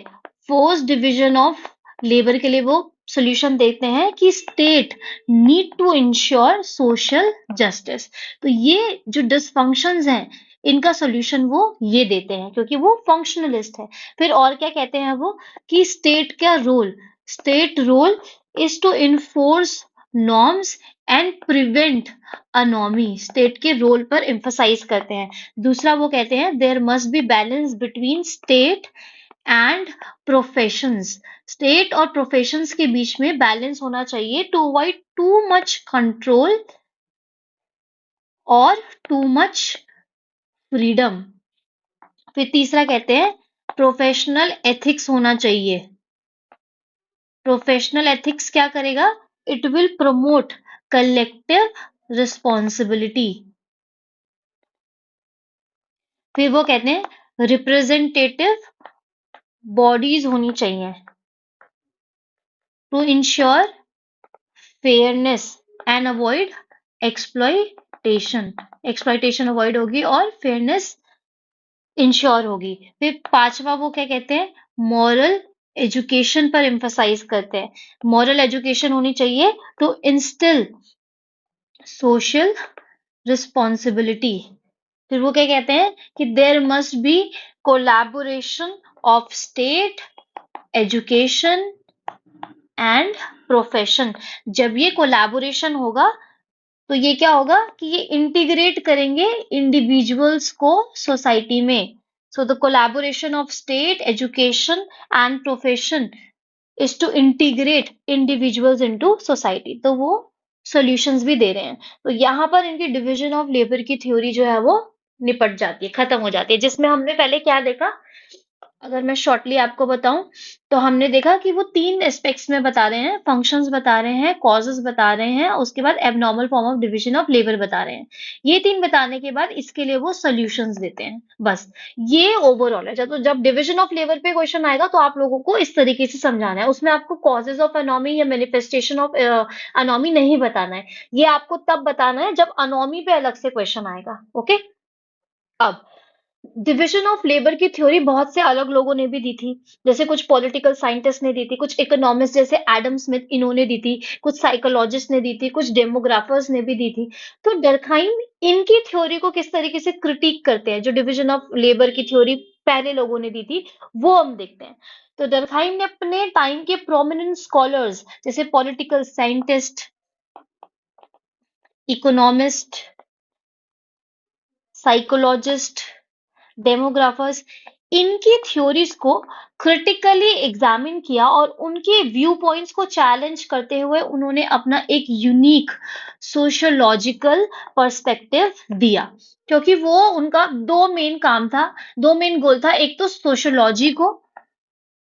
फोर्स डिवीजन ऑफ लेबर के लिए वो सोल्यूशन देते हैं कि state need to ensure social justice. तो ये जो डिसफंक्शंस हैं इनका सोल्यूशन वो ये देते हैं क्योंकि वो फंक्शनलिस्ट है. फिर और क्या कहते हैं वो कि state role is to enforce norms and prevent anomie. State के रोल पर एम्फसाइज करते हैं. दूसरा वो कहते हैं there must be balance between state and professions. State और प्रोफेशंस के बीच में बैलेंस होना चाहिए to avoid too much control और टू मच फ्रीडम. फिर तीसरा कहते हैं प्रोफेशनल एथिक्स होना चाहिए. प्रोफेशनल एथिक्स क्या करेगा? It will promote collective responsibility. फिर वो कहते हैं रिप्रेजेंटेटिव बॉडीज होनी चाहिए to ensure fairness and avoid exploitation. Exploitation avoid होगी और फेयरनेस इंश्योर होगी. फिर पांचवा वो क्या कहते हैं, मॉरल एजुकेशन पर एम्फसाइज करते हैं. मॉरल एजुकेशन होनी चाहिए टू इंस्टिल सोशल रिस्पॉन्सिबिलिटी. फिर वो क्या कहते हैं कि there must be collaboration of state, education and profession. जब ये कोलैबोरेशन होगा तो ये क्या होगा कि ये इंटीग्रेट करेंगे इंडिविजुअल्स को सोसाइटी में. So the collaboration of state, education and profession is to integrate individuals into society. तो वो सॉल्यूशंस भी दे रहे हैं. तो यहाँ पर इनकी डिवीजन ऑफ लेबर की थ्योरी जो है वो निपट जाती है, खत्म हो जाती है, जिसमें हमने पहले क्या देखा अगर मैं शॉर्टली आपको बताऊं तो हमने देखा कि वो तीन एस्पेक्ट्स में बता रहे हैं, फंक्शंस बता रहे हैं, कॉजेस बता रहे हैं, उसके बाद abnormal form of division of labour बता रहे हैं। ये तीन बताने के बाद इसके लिए वो सॉल्यूशंस देते हैं। बस ये ओवरऑल है। जब जब डिवीजन ऑफ लेबर पे क्वेश्चन आएगा तो आप लोगों को इस तरीके से समझाना है, उसमें आपको कॉजेज ऑफ अनोमी या मैनिफेस्टेशन ऑफ अनोमी नहीं बताना है। ये आपको तब बताना है जब अनोमी पे अलग से क्वेश्चन आएगा। ओके। अब डिवीजन ऑफ लेबर की थ्योरी बहुत से अलग लोगों ने भी दी थी। जैसे कुछ पॉलिटिकल साइंटिस्ट ने दी थी, कुछ इकोनॉमिस्ट जैसे एडम स्मिथ इन्होंने दी थी, कुछ साइकोलॉजिस्ट ने दी थी, कुछ डेमोग्राफर्स ने भी दी थी। तो डर्कहाइम इनकी थ्योरी को किस तरीके से क्रिटिक करते हैं, जो डिवीजन ऑफ लेबर की थ्योरी पहले लोगों ने दी थी, वो हम देखते हैं। तो डर्कहाइम ने अपने टाइम के प्रोमिनेंट स्कॉलर्स जैसे पॉलिटिकल साइंटिस्ट, इकोनॉमिस्ट, साइकोलॉजिस्ट, डेमोग्राफर्स, इनकी थ्योरीज को क्रिटिकली एग्जामिन किया और उनके व्यू पॉइंट्स को चैलेंज करते हुए उन्होंने अपना एक यूनिक सोशियोलॉजिकल पर्सपेक्टिव दिया। क्योंकि वो उनका दो मेन काम था, दो मेन गोल था। एक तो सोशियोलॉजी को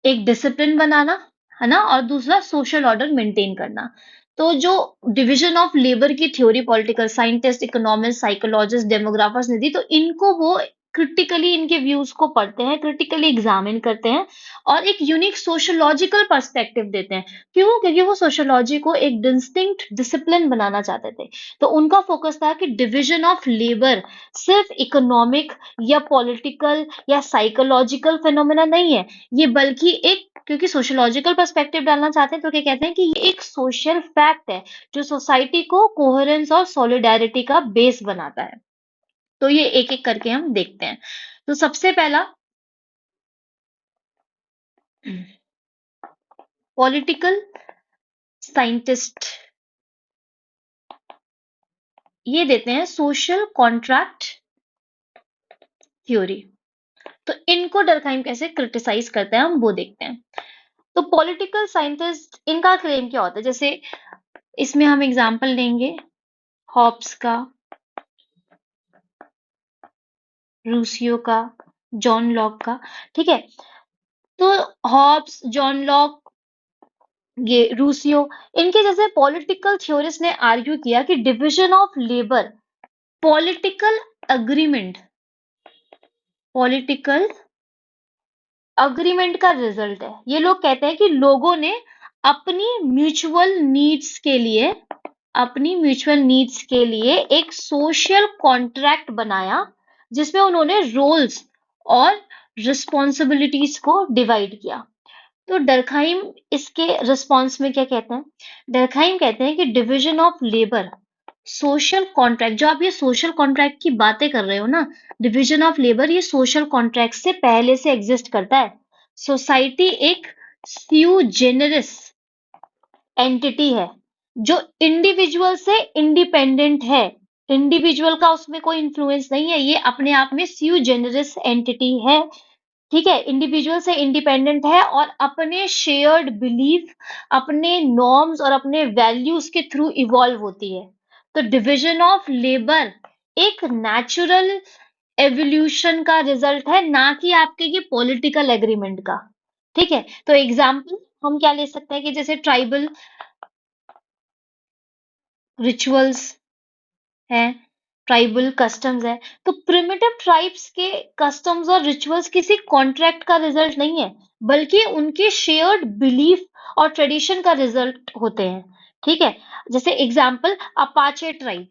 एक डिसिप्लिन बनाना, है ना, और दूसरा सोशल ऑर्डर मेंटेन करना। तो जो डिवीजन ऑफ लेबर की theory political scientist, economist, psychologist, demographers ने दी, तो इनको वो क्रिटिकली इनके व्यूज को पढ़ते हैं, क्रिटिकली एग्जामिन करते हैं और एक यूनिक सोशोलॉजिकल पर्सपेक्टिव देते हैं। क्यों? क्योंकि वो सोशोलॉजी को एक डिस्टिंक्ट डिसिप्लिन बनाना चाहते थे। तो उनका फोकस था कि डिवीजन ऑफ लेबर सिर्फ इकोनॉमिक या पॉलिटिकल या साइकोलॉजिकल फिनोमेना नहीं है, ये बल्कि एक, क्योंकि सोशियोलॉजिकल पर्सपेक्टिव डालना चाहते हैं तो क्या कहते हैं कि ये एक सोशल फैक्ट है जो सोसाइटी को कोहेरेंस और सॉलिडारिटी का बेस बनाता है। तो ये एक एक करके हम देखते हैं। तो सबसे पहला पॉलिटिकल साइंटिस्ट ये देते हैं सोशल कॉन्ट्रैक्ट थ्योरी। तो इनको डर्कहाइम कैसे क्रिटिसाइज करते हैं हम वो देखते हैं। तो पॉलिटिकल साइंटिस्ट इनका क्लेम क्या होता है, जैसे इसमें हम एग्जांपल लेंगे हॉब्स का, रूसियो का, जॉन लॉक का। ठीक है। तो हॉब्स, जॉन लॉक, ये रूसियो, इनके जैसे पॉलिटिकल थ्योरिस्ट ने आर्ग्यू किया कि division of labour political agreement, political agreement का रिजल्ट है। ये लोग कहते हैं कि लोगों ने अपनी म्यूचुअल नीड्स के लिए, अपनी म्यूचुअल नीड्स के लिए एक सोशल कॉन्ट्रैक्ट बनाया जिसमें उन्होंने रोल्स और रिस्पॉन्सिबिलिटीज को डिवाइड किया। तो डर्कहाइम इसके रिस्पॉन्स में क्या कहते हैं? डर्कहाइम कहते हैं कि division of labour social contract, जो आप ये सोशल कॉन्ट्रैक्ट की बातें कर रहे हो ना, डिवीजन ऑफ लेबर ये सोशल कॉन्ट्रैक्ट से पहले से एग्जिस्ट करता है। सोसाइटी एक स्यू जेनरिस एंटिटी है जो इंडिविजुअल से इंडिपेंडेंट है। इंडिविजुअल का उसमें कोई इन्फ्लुएंस नहीं है, ये अपने आप में स्यू जेनरिस एंटिटी है। ठीक है, इंडिविजुअल से इंडिपेंडेंट है और अपने शेयर्ड बिलीफ, अपने नॉर्म्स और अपने वैल्यूज के थ्रू इवॉल्व होती है। तो डिवीजन ऑफ लेबर एक नेचुरल एवोल्यूशन का रिजल्ट है, ना कि आपके ये पॉलिटिकल एग्रीमेंट का। ठीक है। तो एग्जाम्पल हम क्या ले सकते हैं कि जैसे ट्राइबल रिचुअल्स है, ट्राइबल कस्टम्स है। तो प्रिमिटिव ट्राइब्स के कस्टम्स और रिचुअल्स किसी कॉन्ट्रैक्ट का रिजल्ट नहीं है, बल्कि उनके शेयर्ड बिलीफ और ट्रेडिशन का रिजल्ट होते हैं। ठीक है। जैसे example Apache tribe,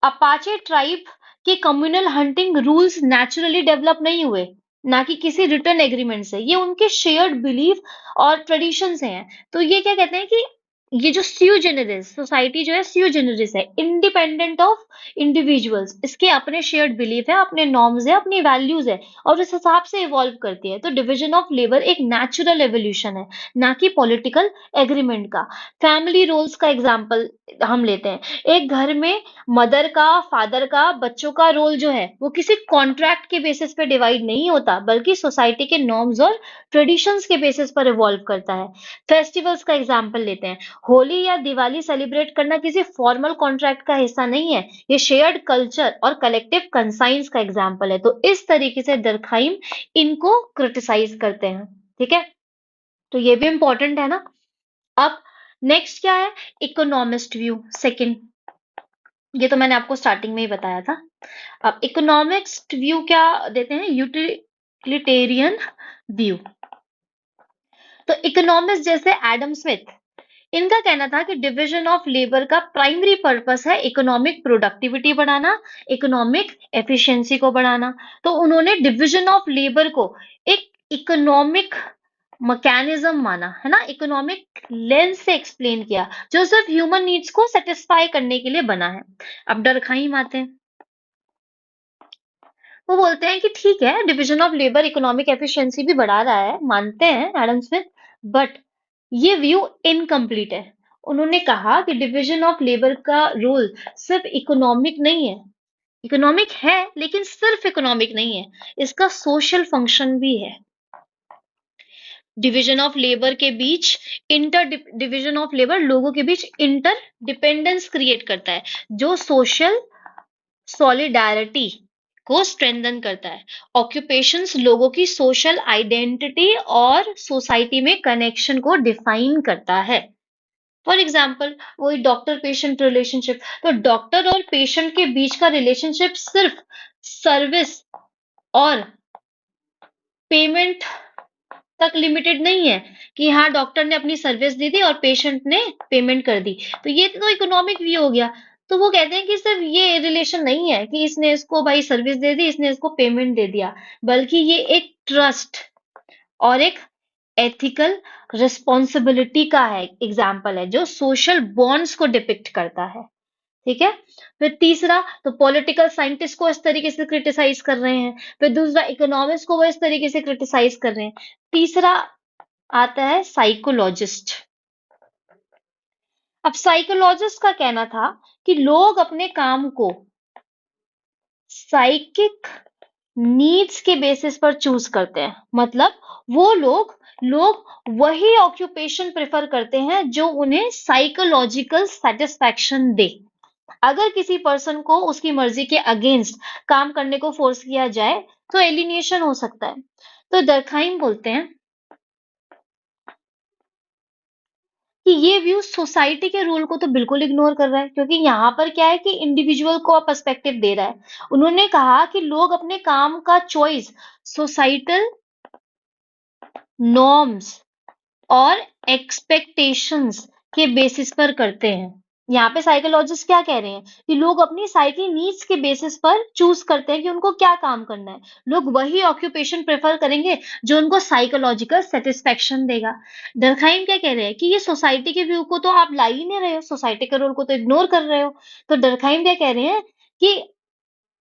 Apache tribe के communal hunting rules naturally develop नहीं हुए, ना कि किसी रिटर्न एग्रीमेंट से, ये उनके शेयर्ड बिलीफ और ट्रेडिशन से हैं। तो ये क्या कहते हैं कि ये जो स्यू जेनरिस सोसाइटी जो है, स्यू जेनरिस है, इंडिपेंडेंट ऑफ इंडिविजुअल्स, इसके अपने शेयर्ड बिलीफ है, अपने नॉर्म्स है, अपनी वैल्यूज है और इस हिसाब से इवॉल्व करती है। तो डिवीजन ऑफ लेबर एक नेचुरल एवोल्यूशन है, ना कि पॉलिटिकल एग्रीमेंट का। फैमिली रोल्स का एग्जाम्पल हम लेते हैं। एक घर में मदर का, फादर का, बच्चों का रोल जो है वो किसी कॉन्ट्रैक्ट के बेसिस पे डिवाइड नहीं होता, बल्कि सोसाइटी के नॉर्म्स और ट्रेडिशंस के बेसिस पर इवॉल्व करता है। फेस्टिवल्स का एग्जांपल लेते हैं। होली या दिवाली सेलिब्रेट करना किसी फॉर्मल कॉन्ट्रैक्ट का हिस्सा नहीं है, ये शेयर्ड कल्चर और कलेक्टिव कंसाइंस का एग्जाम्पल है। तो इस तरीके से दरखाइम इनको क्रिटिसाइज करते हैं। ठीक है, तो ये भी इंपॉर्टेंट है ना। अब नेक्स्ट क्या है, इकोनॉमिस्ट व्यू सेकंड, ये तो मैंने आपको स्टार्टिंग में ही बताया था। अब इकोनॉमिक्स व्यू क्या देते हैं, यूटिलिटेरियन व्यू। तो इकोनॉमिस्ट जैसे एडम स्मिथ, इनका कहना था कि डिवीजन ऑफ लेबर का प्राइमरी पर्पस है इकोनॉमिक प्रोडक्टिविटी बढ़ाना, इकोनॉमिक एफिशिएंसी को बढ़ाना। तो उन्होंने डिवीजन ऑफ लेबर को एक इकोनॉमिक मैकेनिज्म माना है ना, इकोनॉमिक लेंस से एक्सप्लेन किया, जो सिर्फ ह्यूमन नीड्स को सेटिस्फाई करने के लिए बना है। अब डरखाइम आते हैं, वो बोलते हैं कि ठीक है, division of labour economic efficiency भी बढ़ा रहा है, मानते हैं एडम स्मिथ, बट ये व्यू इनकम्प्लीट है। उन्होंने कहा कि डिवीजन ऑफ लेबर का रोल सिर्फ इकोनॉमिक नहीं है, इकोनॉमिक है लेकिन सिर्फ इकोनॉमिक नहीं है, इसका सोशल फंक्शन भी है। डिवीजन ऑफ लेबर के बीच इंटर डिवीजन ऑफ लेबर लोगों के बीच इंटर डिपेंडेंस क्रिएट करता है, जो सोशल सॉलिडारिटी को स्ट्रेंथन करता है। ऑक्यूपेशंस लोगों की सोशल आइडेंटिटी और सोसाइटी में कनेक्शन को डिफाइन करता है। फॉर एग्जाम्पल वही डॉक्टर पेशेंट रिलेशनशिप, तो डॉक्टर और पेशेंट के बीच का रिलेशनशिप सिर्फ सर्विस और पेमेंट तक लिमिटेड नहीं है कि हाँ डॉक्टर ने अपनी सर्विस दी थी और पेशेंट ने पेमेंट कर दी, तो ये तो इकोनॉमिक व्यू हो गया। तो वो कहते हैं कि सिर्फ ये रिलेशन नहीं है कि इसने इसको भाई सर्विस दे दी, इसने इसको पेमेंट दे दिया, बल्कि ये एक ट्रस्ट और एक एथिकल रिस्पॉन्सिबिलिटी का है एग्जाम्पल है, जो सोशल बॉन्ड्स को डिपिक्ट करता है। ठीक है, फिर तीसरा, तो पॉलिटिकल साइंटिस्ट को इस तरीके से क्रिटिसाइज कर रहे हैं, फिर दूसरा इकोनॉमिस्ट को वो इस तरीके से क्रिटिसाइज कर रहे हैं, तीसरा आता है साइकोलॉजिस्ट। अब साइकोलॉजिस्ट का कहना था कि लोग अपने काम को साइकिक नीड्स के बेसिस पर चूज करते हैं, मतलब वो लोग लोग वही ऑक्यूपेशन प्रेफर करते हैं जो उन्हें साइकोलॉजिकल सेटिस्फैक्शन दे। अगर किसी पर्सन को उसकी मर्जी के अगेंस्ट काम करने को फोर्स किया जाए तो एलिनेशन हो सकता है। तो दरखाइम बोलते हैं कि ये व्यू सोसाइटी के रोल को तो बिल्कुल इग्नोर कर रहा है, क्योंकि यहाँ पर क्या है कि इंडिविजुअल को पर्सपेक्टिव दे रहा है। उन्होंने कहा कि लोग अपने काम का चॉइस सोसाइटल नॉर्म्स और एक्सपेक्टेशंस के बेसिस पर करते हैं। यहाँ पे साइकोलॉजिस्ट क्या कह रहे हैं कि लोग अपनी साइकी नीड्स के बेसिस पर चूज करते हैं कि उनको क्या काम करना है। लोग वही ऑक्यूपेशन प्रेफर करेंगे जो उनको साइकोलॉजिकल सेटिस्फेक्शन देगा। डरखाइम क्या कह रहे हैं कि ये सोसाइटी के व्यू को तो आप ला ही नहीं रहे हो, सोसाइटी के रोल को तो इग्नोर कर रहे हो। तो डरखाइम क्या कह रहे हैं कि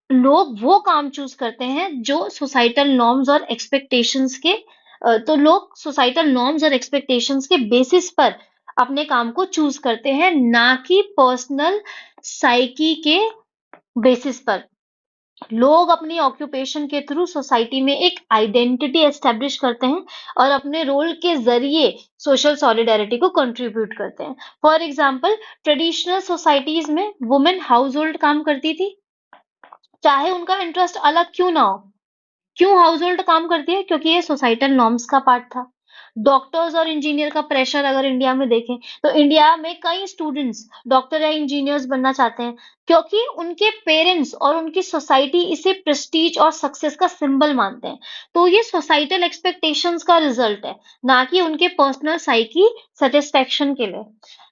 लोग वो काम चूज करते हैं जो सोसाइटल नॉर्म्स और एक्सपेक्टेशंस के तो लोग सोसाइटल नॉर्म्स और एक्सपेक्टेशंस के बेसिस पर अपने काम को चूज करते हैं, ना कि पर्सनल साइकी के बेसिस पर। लोग अपनी ऑक्यूपेशन के थ्रू सोसाइटी में एक आइडेंटिटी एस्टेब्लिश करते हैं और अपने रोल के जरिए सोशल सॉलिडारिटी को कंट्रीब्यूट करते हैं। फॉर एग्जाम्पल ट्रेडिशनल सोसाइटीज में वुमेन हाउस होल्ड काम करती थी, चाहे उनका इंटरेस्ट अलग क्यों ना हो। क्यों हाउस होल्ड काम करती है, क्योंकि ये सोसाइटल नॉर्म्स का पार्ट था। डॉक्टर्स और इंजीनियर का प्रेशर अगर इंडिया में देखें तो इंडिया में कई स्टूडेंट्स डॉक्टर या इंजीनियर्स बनना चाहते हैं, क्योंकि उनके पेरेंट्स और उनकी सोसाइटी इसे प्रेस्टीज और सक्सेस का सिंबल मानते हैं। तो ये सोसाइटल एक्सपेक्टेशंस का रिजल्ट है, ना कि उनके पर्सनल साइकी सेटिस्फेक्शन के लिए।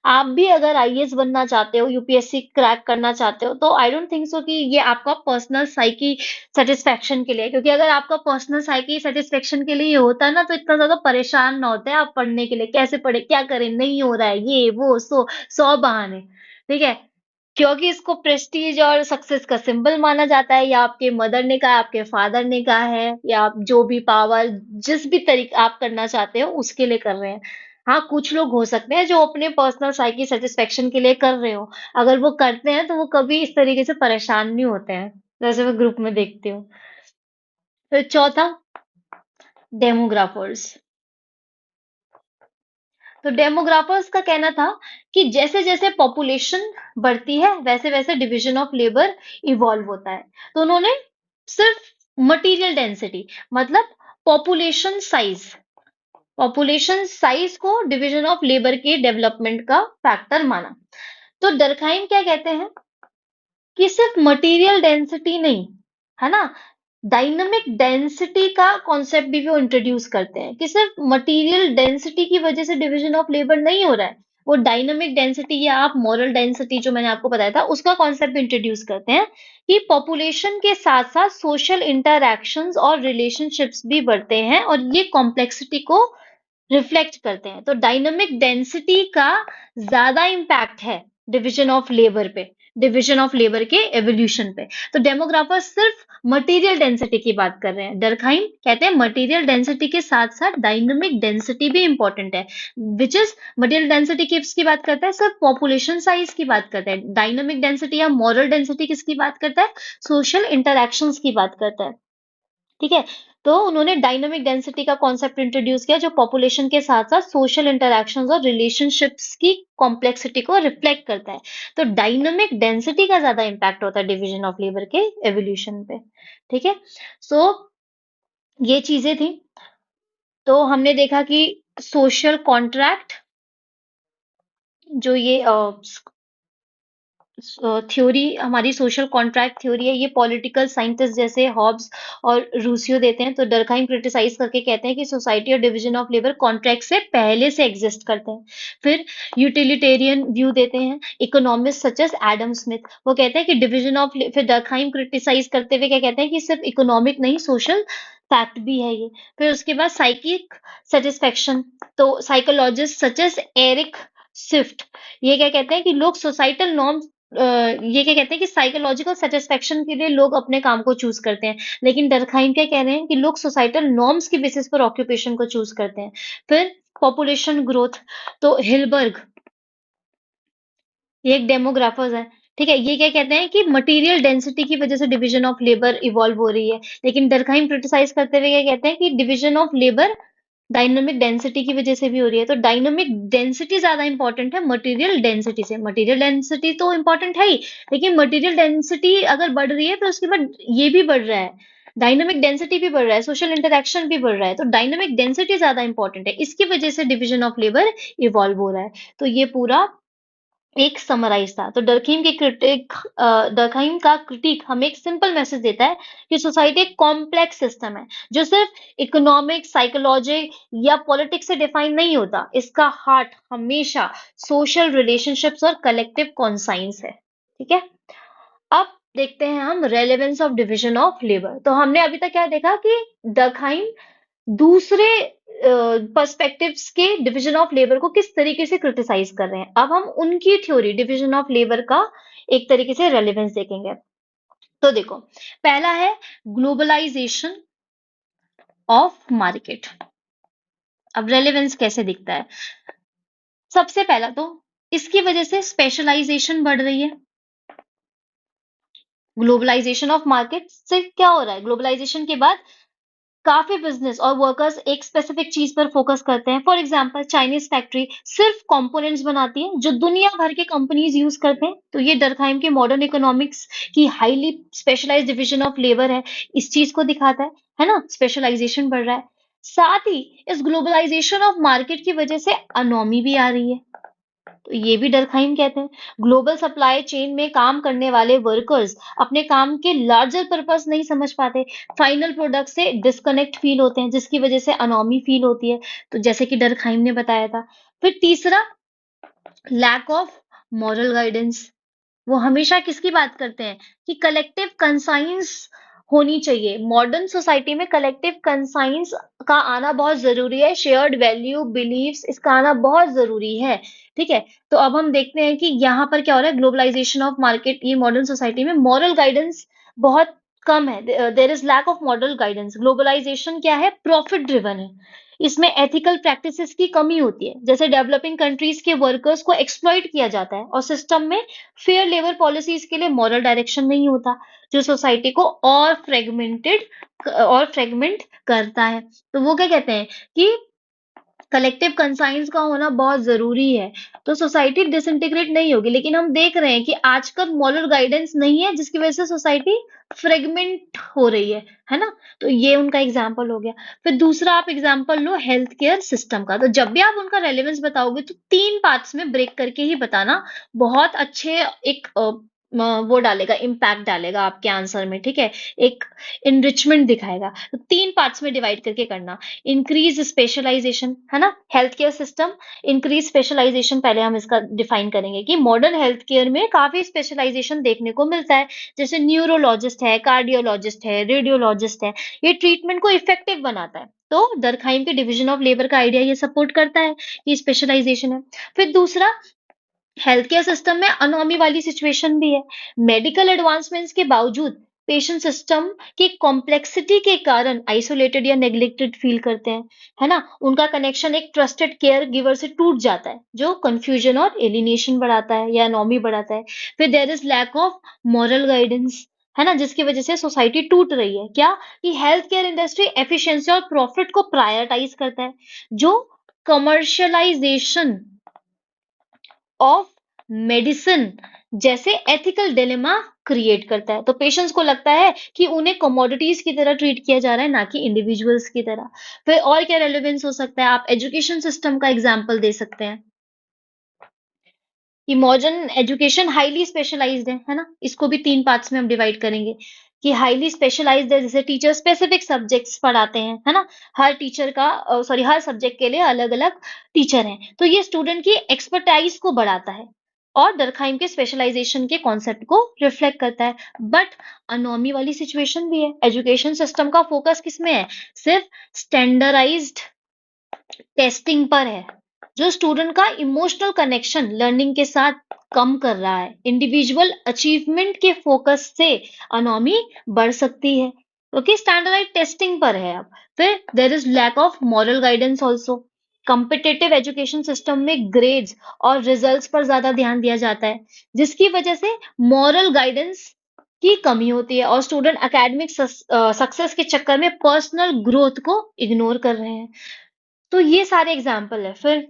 आप भी अगर आईएएस बनना चाहते हो, यूपीएससी क्रैक करना चाहते हो, तो आई डोंट थिंक सो कि ये आपका पर्सनल साइकी सेटिस्फेक्शन के लिए, क्योंकि अगर आपका पर्सनल साइकी सेटिस्फेक्शन के लिए ये होता ना तो इतना ज्यादा परेशान ना होते आप पढ़ने के लिए, कैसे पढ़े, क्या करें, नहीं हो रहा है, ये वो सौ बहाने। ठीक है, क्योंकि इसको प्रेस्टीज और सक्सेस का सिंबल माना जाता है, या आपके मदर ने कहा, आपके फादर ने कहा है, या आप जो भी पावर जिस भी तरीके आप करना चाहते हो उसके लिए कर रहे हैं। हाँ, कुछ लोग हो सकते हैं जो अपने पर्सनल साइकी सेटिस्फेक्शन के लिए कर रहे हो, अगर वो करते हैं तो वो कभी इस तरीके से परेशान नहीं होते हैं, जैसे मैं ग्रुप में देखती हूँ। फिर चौथा, डेमोग्राफर्स। तो डेमोग्राफर्स का कहना था कि जैसे जैसे पॉपुलेशन बढ़ती है वैसे वैसे डिवीजन ऑफ लेबर इवॉल्व होता है। तो उन्होंने सिर्फ मटेरियल डेंसिटी मतलब पॉपुलेशन साइज पॉपुलेशन साइज को डिवीजन ऑफ लेबर के डेवलपमेंट का फैक्टर माना। तो डर्कहाइम क्या कहते हैं कि सिर्फ मटेरियल डेंसिटी नहीं, है ना, डायनामिक डेंसिटी का कॉन्सेप्ट भी वो इंट्रोड्यूस करते हैं कि सिर्फ मटेरियल डेंसिटी की वजह से डिवीजन ऑफ लेबर नहीं हो रहा है, वो डायनामिक डेंसिटी या आप मॉरल डेंसिटी जो मैंने आपको बताया था उसका कॉन्सेप्ट इंट्रोड्यूस करते हैं कि पॉपुलेशन के साथ साथ सोशल इंटरैक्शंस और रिलेशनशिप्स भी बढ़ते हैं और ये कॉम्प्लेक्सिटी को रिफ्लेक्ट करते हैं। तो डायनामिक डेंसिटी का ज्यादा इम्पैक्ट है डिवीजन ऑफ लेबर पे, डिवीजन ऑफ लेबर के एवोल्यूशन पे। तो डेमोग्राफर सिर्फ मटेरियल डेंसिटी की बात कर रहे हैं। डर्कहाइम कहते हैं मटेरियल डेंसिटी के साथ साथ डायनामिक डेंसिटी भी इंपॉर्टेंट है, विच इज मटेरियल डेंसिटी किसकी बात करता है, सिर्फ पॉपुलेशन साइज की बात करता है। डायनामिक डेंसिटी या मॉरल डेंसिटी किसकी बात करता है, सोशल इंटरैक्शंस की बात करता है। ठीक है, तो उन्होंने डायनामिक डेंसिटी का कॉन्सेप्ट इंट्रोड्यूस किया जो पॉपुलेशन के साथ साथ सोशल इंटरैक्शंस और रिलेशनशिप्स की कॉम्प्लेक्सिटी को रिफ्लेक्ट करता है। तो डायनामिक डेंसिटी का ज्यादा इंपैक्ट होता है डिवीजन ऑफ लेबर के एवोल्यूशन पे। ठीक है, सो ये चीजें थी। तो हमने देखा कि सोशल कॉन्ट्रैक्ट जो ये थ्योरी हमारी सोशल कॉन्ट्रैक्ट थ्योरी है, ये पॉलिटिकल साइंटिस्ट जैसे हॉब्स और रूसियो देते हैं। तो डर्कहाइम क्रिटिसाइज करके कहते हैं कि सोसाइटी और डिवीजन ऑफ लेबर कॉन्ट्रैक्ट से पहले से एग्जिस्ट करते हैं। फिर यूटिलिटेरियन व्यू देते हैं economist such as Adam Smith, वो कहते हैं कि डिवीजन ऑफ, फिर डर्कहाइम क्रिटिसाइज करते हुए क्या कहते हैं कि सिर्फ इकोनॉमिक नहीं सोशल फैक्ट भी है ये। फिर उसके बाद साइकिक सेटिस्फेक्शन, तो psychologist such as Eric Swift ये क्या कहते हैं कि लोग सोसाइटल नॉर्म्स, ये क्या कहते हैं कि साइकोलॉजिकल सेटिस्फेक्शन के लिए लोग अपने काम को चूज करते हैं। लेकिन डर्कहाइम क्या कह रहे हैं कि लोग सोसाइटल नॉर्म्स की बेसिस पर ऑक्यूपेशन को चूज करते हैं। फिर पॉपुलेशन ग्रोथ, तो हिलबर्ग ये एक डेमोग्राफर्स है। ठीक है, ये क्या कहते हैं कि मटेरियल डेंसिटी की वजह से डिवीजन ऑफ लेबर इवॉल्व हो रही है। लेकिन डर्कहाइम क्रिटिसाइज करते हुए क्या कहते हैं कि division of labour dynamic density की वजह से भी हो रही है। तो डायनामिक डेंसिटी ज्यादा इंपॉर्टेंट है मटेरियल डेंसिटी से। मटेरियल डेंसिटी तो इंपॉर्टेंट है ही, लेकिन मटेरियल डेंसिटी अगर बढ़ रही है तो उसके बाद ये भी बढ़ रहा है, डायनामिक डेंसिटी भी बढ़ रहा है, सोशल इंटरेक्शन भी बढ़ रहा है। तो डायनामिक डेंसिटी ज्यादा इंपॉर्टेंट है, इसकी वजह से डिवीजन ऑफ लेबर इवॉल्व हो रहा है। तो ये पूरा एक समराइज था। तो डर्कहाइम का क्रिटिक हमें एक सिंपल मैसेज देता है कि सोसाइटी एक कॉम्प्लेक्स सिस्टम है जो सिर्फ इकोनॉमिक, साइकोलॉजी या पॉलिटिक्स से डिफाइन नहीं होता। इसका हार्ट हमेशा सोशल रिलेशनशिप्स और कलेक्टिव कॉन्साइंस है। ठीक है, अब देखते हैं हम relevance of division of labour. तो हमने अभी तक क्या देखा कि डर्कहाइम दूसरे पर्सपेक्टिव्स के डिवीजन ऑफ लेबर को किस तरीके से क्रिटिसाइज कर रहे हैं। अब हम उनकी थ्योरी डिवीजन ऑफ लेबर का एक तरीके से रेलेवेंस देखेंगे। तो देखो, पहला है ग्लोबलाइजेशन ऑफ मार्केट। अब रेलेवेंस कैसे दिखता है, सबसे पहला तो इसकी वजह से स्पेशलाइजेशन बढ़ रही है। ग्लोबलाइजेशन ऑफ मार्केट से क्या हो रहा है, ग्लोबलाइजेशन के बाद काफी बिजनेस और वर्कर्स एक स्पेसिफिक चीज पर फोकस करते हैं। फॉर एग्जांपल चाइनीज फैक्ट्री सिर्फ कंपोनेंट्स बनाती है जो दुनिया भर के कंपनीज यूज करते हैं। तो ये डर्कहाइम के मॉडर्न इकोनॉमिक्स की highly specialised division of labour है, इस चीज को दिखाता है ना, स्पेशलाइजेशन बढ़ रहा है। साथ ही इस ग्लोबलाइजेशन ऑफ मार्केट की वजह से अनोमी भी आ रही है। तो ये भी डर्कहाइम कहते हैं ग्लोबल सप्लाई चेन में काम करने वाले वर्कर्स अपने काम के लार्जर पर्पस नहीं समझ पाते, फाइनल प्रोडक्ट से डिस्कनेक्ट फील होते हैं जिसकी वजह से अनोमी फील होती है। तो जैसे कि डर्कहाइम ने बताया था। फिर तीसरा, लैक ऑफ मॉरल गाइडेंस। वो हमेशा किसकी बात करते हैं कि कलेक्टिव कंसाइंस होनी चाहिए। मॉडर्न सोसाइटी में कलेक्टिव कंसाइंस का आना बहुत जरूरी है, शेयर्ड वैल्यू बिलीव्स इसका आना बहुत जरूरी है। ठीक है, तो अब हम देखते हैं कि यहाँ पर क्या हो रहा है, ग्लोबलाइजेशन ऑफ मार्केट, ये मॉडर्न सोसाइटी में मॉरल गाइडेंस बहुत कम है, there is lack of moral guidance. Globalisation क्या है, प्रॉफिट ड्रिवन है, इसमें एथिकल प्रैक्टिसेस की कमी होती है। जैसे डेवलपिंग कंट्रीज के वर्कर्स को एक्सप्लॉइट किया जाता है और सिस्टम में फेयर लेबर पॉलिसीज के लिए मॉरल डायरेक्शन नहीं होता, जो सोसाइटी को और फ्रेगमेंट करता है। तो वो क्या कहते हैं कि कलेक्टिव कंसाइंस का होना बहुत जरूरी है, तो सोसाइटी डिसइंटीग्रेट नहीं होगी। लेकिन हम देख रहे हैं कि आजकल मॉरल गाइडेंस नहीं है, जिसकी वजह से सोसाइटी फ्रेगमेंट हो रही है ना। तो ये उनका एग्जाम्पल हो गया। फिर दूसरा आप एग्जाम्पल लो हेल्थ केयर सिस्टम का। तो जब भी आप उनका रेलेवेंस बताओगे तो 3 पार्ट्स में ब्रेक करके ही बताना, बहुत अच्छे एक वो डालेगा, इम्पैक्ट डालेगा आपके आंसर में, ठीक है। एक इनरिचमेंट दिखाएगा। तो 3 पार्ट्स में डिवाइड करके करना। इंक्रीज स्पेशलाइजेशन, है ना, health care system. Increase specialisation पहले हम इसका डिफाइन करेंगे कि मॉडर्न हेल्थ केयर में काफी स्पेशलाइजेशन देखने को मिलता है। जैसे न्यूरोलॉजिस्ट है, कार्डियोलॉजिस्ट है, रेडियोलॉजिस्ट है। ये ट्रीटमेंट को इफेक्टिव बनाता है। तो दरखाइम के डिवीजन ऑफ लेबर का आइडिया ये सपोर्ट करता है कि स्पेशलाइजेशन है। फिर दूसरा, हेल्थ केयर सिस्टम में अनोमी वाली सिचुएशन भी है। मेडिकल एडवांसमेंट्स के बावजूद पेशेंट सिस्टम की कॉम्प्लेक्सिटी के कारण आइसोलेटेड या नेग्लेक्टेड फील करते हैं, है ना। उनका कनेक्शन एक ट्रस्टेड केयर गिवर से टूट जाता है, जो कंफ्यूजन और एलिनेशन बढ़ाता है या अनोमी बढ़ाता है। फिर there is lack of moral guidance, है ना, जिसकी वजह से सोसाइटी टूट रही है। क्या कि हेल्थ केयर इंडस्ट्री एफिशिएंसी और प्रॉफिट को प्रायोरिटाइज करता है, जो कमर्शियलाइजेशन ऑफ मेडिसिन जैसे एथिकल डिलेमा क्रिएट करता है। तो पेशेंट्स को लगता है कि उन्हें कमोडिटीज की तरह ट्रीट किया जा रहा है, ना कि इंडिविजुअल्स की तरह। फिर और क्या रेलेवेंस हो सकता है, आप एजुकेशन सिस्टम का एग्जांपल दे सकते हैं कि मॉडर्न एजुकेशन हाईली स्पेशलाइज्ड है ना। इसको भी 3 पार्ट्स में हम डिवाइड करेंगे कि हाईली स्पेशलाइज्ड है, जैसे टीचर स्पेसिफिक सब्जेक्ट्स पढ़ाते हैं, है ना। हर टीचर का सॉरी हर सब्जेक्ट के लिए अलग अलग टीचर हैं, तो ये स्टूडेंट की एक्सपर्टाइज को बढ़ाता है और डरखाइम के स्पेशलाइजेशन के कॉन्सेप्ट को रिफ्लेक्ट करता है। बट अनोमी वाली सिचुएशन भी है। एजुकेशन सिस्टम का फोकस किस में है, सिर्फ स्टैंडर्डाइज्ड टेस्टिंग पर है, जो स्टूडेंट का इमोशनल कनेक्शन लर्निंग के साथ कम कर रहा है। इंडिविजुअल अचीवमेंट के फोकस से अनोमी बढ़ सकती है, क्योंकि स्टैंडर्डाइज टेस्टिंग पर है अब। फिर there is lack of moral guidance also. Competitive education system में ग्रेड्स और रिजल्ट्स पर ज्यादा ध्यान दिया जाता है, जिसकी वजह से मॉरल गाइडेंस की कमी होती है और स्टूडेंट एकेडमिक सक्सेस के चक्कर में पर्सनल ग्रोथ को इग्नोर कर रहे हैं। तो ये सारे एग्जाम्पल है। फिर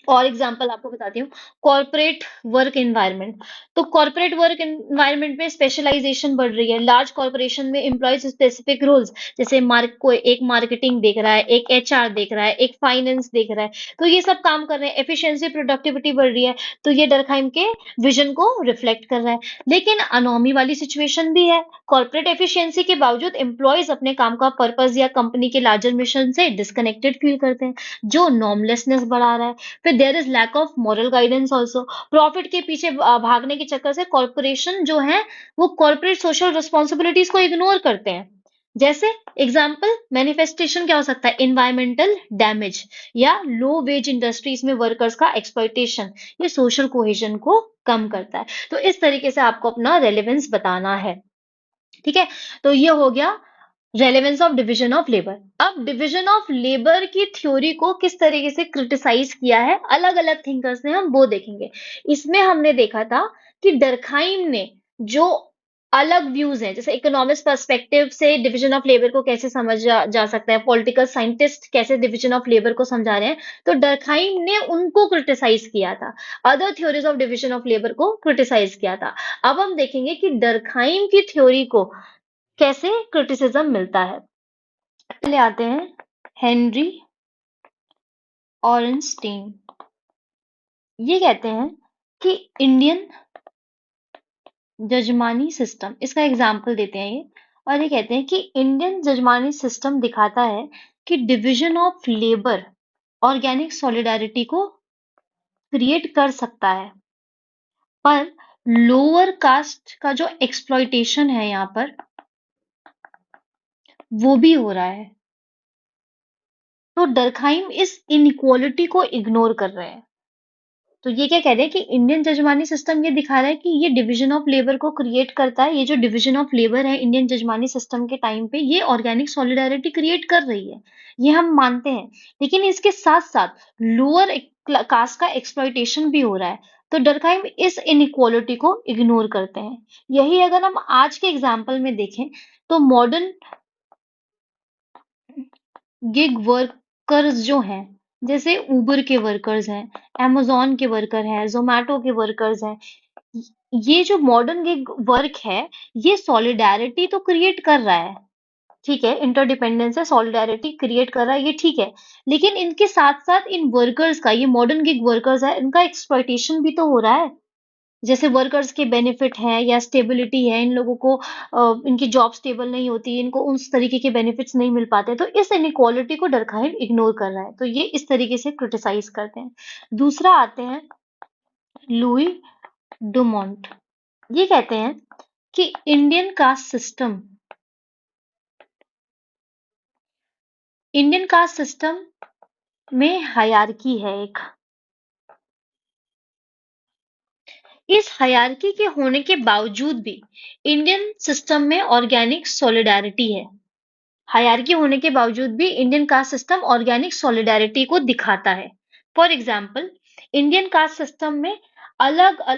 और एग्जांपल आपको बताती हूँ, कॉर्पोरेट वर्क एनवायरनमेंट। तो कॉर्पोरेट वर्क एनवायरनमेंट में स्पेशलाइजेशन बढ़ रही है। लार्ज कॉर्पोरेशन में एम्प्लॉयज स्पेसिफिक रोल्स, जैसे को एक मार्केटिंग देख रहा है, एक एचआर देख रहा है, एक फाइनेंस देख रहा है, तो ये सब काम कर रहे हैं। एफिशिएंसी प्रोडक्टिविटी बढ़ रही है, तो ये डरखाइम के विजन को रिफ्लेक्ट कर रहा है। लेकिन अनोमी वाली सिचुएशन भी है। कॉर्पोरेट एफिशिएंसी के बावजूद एम्प्लॉयज अपने काम का पर्पज या कंपनी के लार्जर मिशन से डिस्कनेक्टेड फील करते हैं, जो नॉर्मलेसनेस बढ़ा रहा है। फिर there is lack of moral guidance also. Profit के पीछे भागने के चक्कर से कॉर्पोरेशन जो है वो कॉर्पोरेट सोशल रिस्पॉन्सिबिलिटीज को इग्नोर करते हैं। जैसे एग्जाम्पल मैनिफेस्टेशन क्या हो सकता है, इन्वायरमेंटल डैमेज या लो वेज इंडस्ट्रीज में वर्कर्स का एक्सप्लॉइटेशन, ये सोशल कोहेजन को कम करता है। तो इस तरीके से आपको अपना रेलेवेंस बताना है, ठीक है। तो ये हो गया relevance of division of labour. अब डिवीजन ऑफ लेबर की थ्योरी को किस तरीके से क्रिटिसाइज किया है अलग अलग थिंकर्स ने, हम वो देखेंगे। इसमें हमने देखा था कि डरखाइम ने जो अलग व्यूज हैं, जैसे इकोनॉमिक्स पर्सपेक्टिव से डिवीजन ऑफ लेबर को कैसे समझा जा सकता है, पॉलिटिकल साइंटिस्ट कैसे डिवीजन ऑफ लेबर को समझा रहे हैं, तो डरखाइम ने उनको क्रिटिसाइज किया था, other theories of division of labour को क्रिटिसाइज किया था। अब हम देखेंगे कि डरखाइम की थ्योरी को कैसे क्रिटिसिज्म मिलता है। पहले आते हैं हेनरी ऑरेंस्टीन। ये कहते हैं कि इंडियन जजमानी सिस्टम, इसका एग्जाम्पल देते हैं ये, और ये कहते हैं कि इंडियन जजमानी सिस्टम दिखाता है कि division of labour organic solidarity को क्रिएट कर सकता है, पर लोअर कास्ट का जो एक्सप्लॉइटेशन है यहाँ पर वो भी हो रहा है। तो डरखाइम इस इनइक्वालिटी को इग्नोर कर रहे हैं। तो ये क्या कह रहे हैं कि इंडियन जजमानी सिस्टम ये दिखा रहा है कि ये डिवीजन ऑफ लेबर को क्रिएट करता है। ये जो डिवीजन ऑफ लेबर है इंडियन जजमानी सिस्टम के टाइम पे, ये ऑर्गेनिक सॉलिडारिटी क्रिएट कर रही है, ये हम मानते हैं। लेकिन इसके साथ साथ लोअर कास्ट का एक्सप्लॉइटेशन भी हो रहा है। तो डरखाइम इस इनइक्वालिटी को इग्नोर करते हैं। यही अगर हम आज के एग्जाम्पल में देखें तो मॉडर्न गिग वर्कर्स जो हैं, जैसे उबर के वर्कर्स हैं, अमेज़न के वर्कर हैं, ज़ोमैटो के वर्कर्स हैं। ये जो मॉडर्न गिग वर्क है, ये सॉलिडैरिटी तो क्रिएट कर रहा है, ठीक है, इंटरडिपेंडेंस है, सॉलिडैरिटी क्रिएट कर रहा है, ये ठीक है। लेकिन इनके साथ-साथ इन वर्कर्स का, ये मॉडर्न गिग वर्कर्स है, इनका एक्सप्लॉइटेशन भी तो हो रहा है। जैसे वर्कर्स के बेनिफिट हैं या स्टेबिलिटी है, इन लोगों को इनकी जॉब स्टेबल नहीं होती, इनको उस तरीके के बेनिफिट्स नहीं मिल पाते, तो इस इनइक्वालिटी को डरखाइन इग्नोर कर रहा है, तो ये इस तरीके से क्रिटिसाइज करते हैं। दूसरा आते हैं लुई डुमोंट। ये कहते हैं कि इंडियन कास्ट सिस्टम में हायरार्की है एक। इस हायरार्की के होने के बावजूद भी इंडियन सिस्टम में ऑर्गेनिक सॉलिडारिटी है। हायरार्की होने के बावजूद भी Indian caste system organic solidarity को दिखाता है। For example, Indian caste system में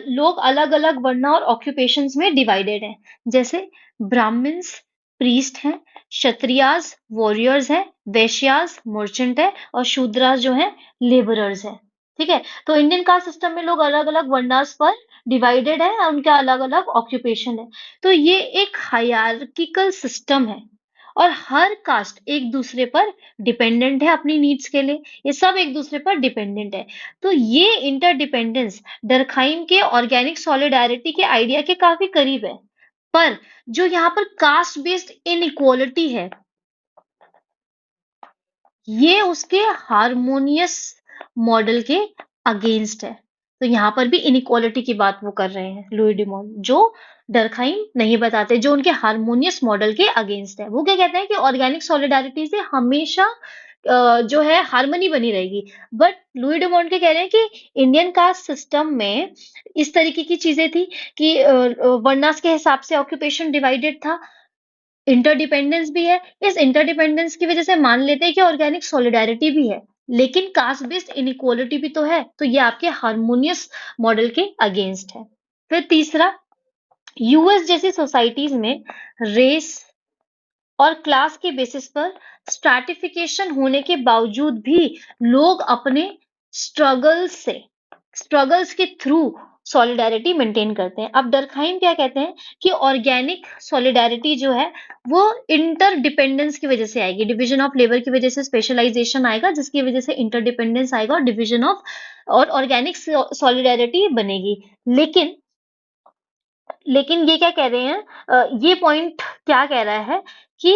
लोग अलग अलग वर्ण और ऑक्यूपेशंस में डिवाइडेड हैं। जैसे ब्राह्मण्स प्रीस्ट हैं, क्षत्रियास वॉरियर्स हैं, वैश्यास मर्चेंट है और शूद्रास जो है लेबरर्स है। ठीक है, तो इंडियन कास्ट सिस्टम में लोग अलग अलग वर्णास पर डिवाइडेड है और उनका अलग अलग ऑक्यूपेशन है। तो ये एक हायरार्किकल सिस्टम है और हर कास्ट एक दूसरे पर डिपेंडेंट है अपनी नीड्स के लिए। ये सब एक दूसरे पर डिपेंडेंट है। तो ये इंटरडिपेंडेंस डरखाइम के ऑर्गेनिक सॉलिडारिटी के आइडिया के काफी करीब है। पर जो यहाँ पर कास्ट बेस्ड इनइक्वालिटी है, ये उसके हारमोनियस मॉडल के अगेंस्ट है। तो यहाँ पर भी इनइक्वालिटी की बात वो कर रहे हैं लुई डिमोंड, जो डरखाइम नहीं बताते, जो उनके हारमोनियस मॉडल के अगेंस्ट है। वो क्या कहते हैं कि ऑर्गेनिक सॉलिडारिटी से हमेशा जो है हार्मनी बनी रहेगी। बट लुई डिमोंड के कह रहे हैं कि इंडियन कास्ट सिस्टम में इस तरीके की चीजें थी कि वर्णास के हिसाब से ऑक्यूपेशन डिवाइडेड था, इंटरडिपेंडेंस भी है। इस इंटरडिपेंडेंस की वजह से मान लेते हैं कि ऑर्गेनिक सॉलिडारिटी भी है, लेकिन कास्ट बेस्ड इनइक्वालिटी भी तो है। तो ये आपके हारमोनियस मॉडल के अगेंस्ट है। फिर तीसरा, यूएस जैसी सोसाइटीज में रेस और क्लास के बेसिस पर स्ट्रैटिफिकेशन होने के बावजूद भी लोग अपने स्ट्रगल्स से स्ट्रगल्स के थ्रू सॉलिडारिटी मेंटेन करते हैं। अब डरखाइम क्या कहते हैं कि ऑर्गेनिक सॉलिडारिटी जो है वो इंटरडिपेंडेंस की वजह से आएगी, डिवीजन ऑफ लेबर की वजह से स्पेशलाइजेशन आएगा, जिसकी वजह से इंटरडिपेंडेंस आएगा और डिवीजन ऑफ और ऑर्गेनिक सॉलिडारिटी बनेगी। लेकिन लेकिन ये क्या कह रहे हैं, ये पॉइंट क्या कह रहा है कि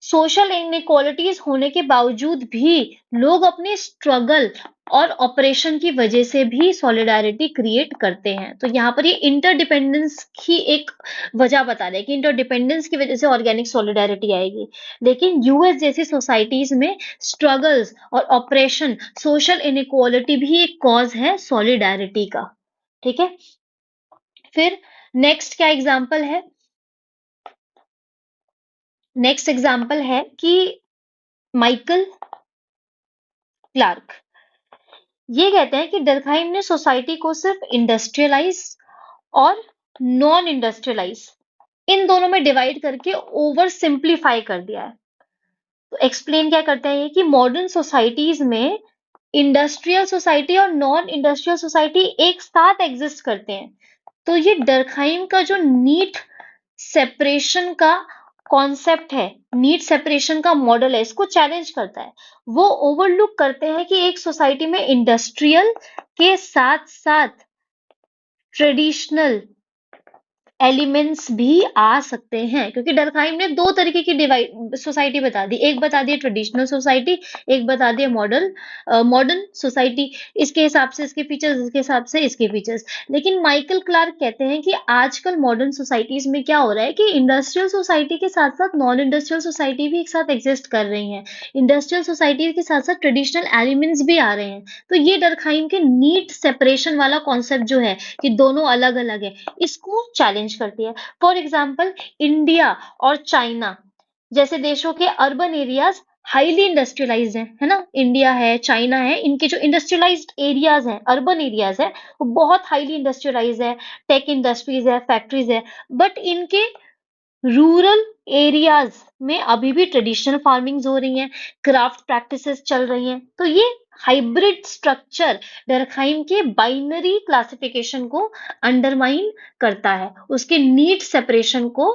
सोशल इनइक्वालिटीज होने के बावजूद भी लोग अपने स्ट्रगल और ऑपरेशन की वजह से भी सॉलिडारिटी क्रिएट करते हैं। तो यहाँ पर ये इंटरडिपेंडेंस की एक वजह बता रहे हैं कि इंटरडिपेंडेंस की वजह से ऑर्गेनिक सॉलिडारिटी आएगी। लेकिन यूएस जैसी सोसाइटीज में स्ट्रगल्स और ऑपरेशन, सोशल इनइक्वालिटी भी एक कॉज है सॉलिडारिटी का। ठीक है, फिर नेक्स्ट क्या एग्जाम्पल है, नेक्स्ट एग्जाम्पल है कि माइकल क्लार्क। ये कहते हैं कि डर्कहाइम ने सोसाइटी को सिर्फ इंडस्ट्रियलाइज और नॉन इंडस्ट्रियलाइज इन दोनों में डिवाइड करके ओवर सिंप्लीफाई कर दिया है। तो एक्सप्लेन क्या करते हैं ये कि मॉडर्न सोसाइटीज में इंडस्ट्रियल सोसाइटी और नॉन इंडस्ट्रियल सोसाइटी एक साथ एग्जिस्ट करते हैं। तो ये डर्कहाइम का जो नीट सेपरेशन का कॉन्सेप्ट है, नीड सेपरेशन का मॉडल है, इसको चैलेंज करता है। वो ओवरलुक करते हैं कि एक सोसाइटी में इंडस्ट्रियल के साथ साथ ट्रेडिशनल एलिमेंट्स भी आ सकते हैं, क्योंकि डर्कहाइम ने दो तरीके की डिवाइड सोसाइटी बता दी, एक बता दी ट्रेडिशनल सोसाइटी, एक बता दिया मॉडर्न सोसाइटी। इसके हिसाब से इसके फीचर्स, इसके हिसाब से इसके फीचर्स। लेकिन माइकल क्लार्क कहते हैं कि आजकल मॉडर्न सोसाइटीज में क्या हो रहा है कि इंडस्ट्रियल सोसाइटी के साथ साथ नॉन इंडस्ट्रियल सोसाइटी भी एक साथ एग्जिस्ट कर रही है, इंडस्ट्रियल सोसाइटी के साथ साथ ट्रेडिशनल एलिमेंट्स भी आ रहे हैं। तो ये डर्कहाइम के नीट सेपरेशन वाला कॉन्सेप्ट जो है कि दोनों अलग अलग है, इसको चैलेंज करती है। फॉर एग्जाम्पल, इंडिया और चाइना जैसे देशों के अर्बन एरियाज हाईली इंडस्ट्रियलाइज्ड है ना, इंडिया है, चाइना है, इनके जो इंडस्ट्रियलाइज्ड एरियाज हैं, अर्बन एरियाज है, वो बहुत हाईली इंडस्ट्रियलाइज्ड है, टेक इंडस्ट्रीज है, फैक्ट्रीज है। बट इनके रूरल एरियाज में अभी भी ट्रेडिशनल फार्मिंग हो रही है, क्राफ्ट प्रैक्टिसेस चल रही हैं। तो ये हाइब्रिड स्ट्रक्चर डर्कहाइम के बाइनरी क्लासिफिकेशन को अंडरमाइन करता है, उसके नीड सेपरेशन को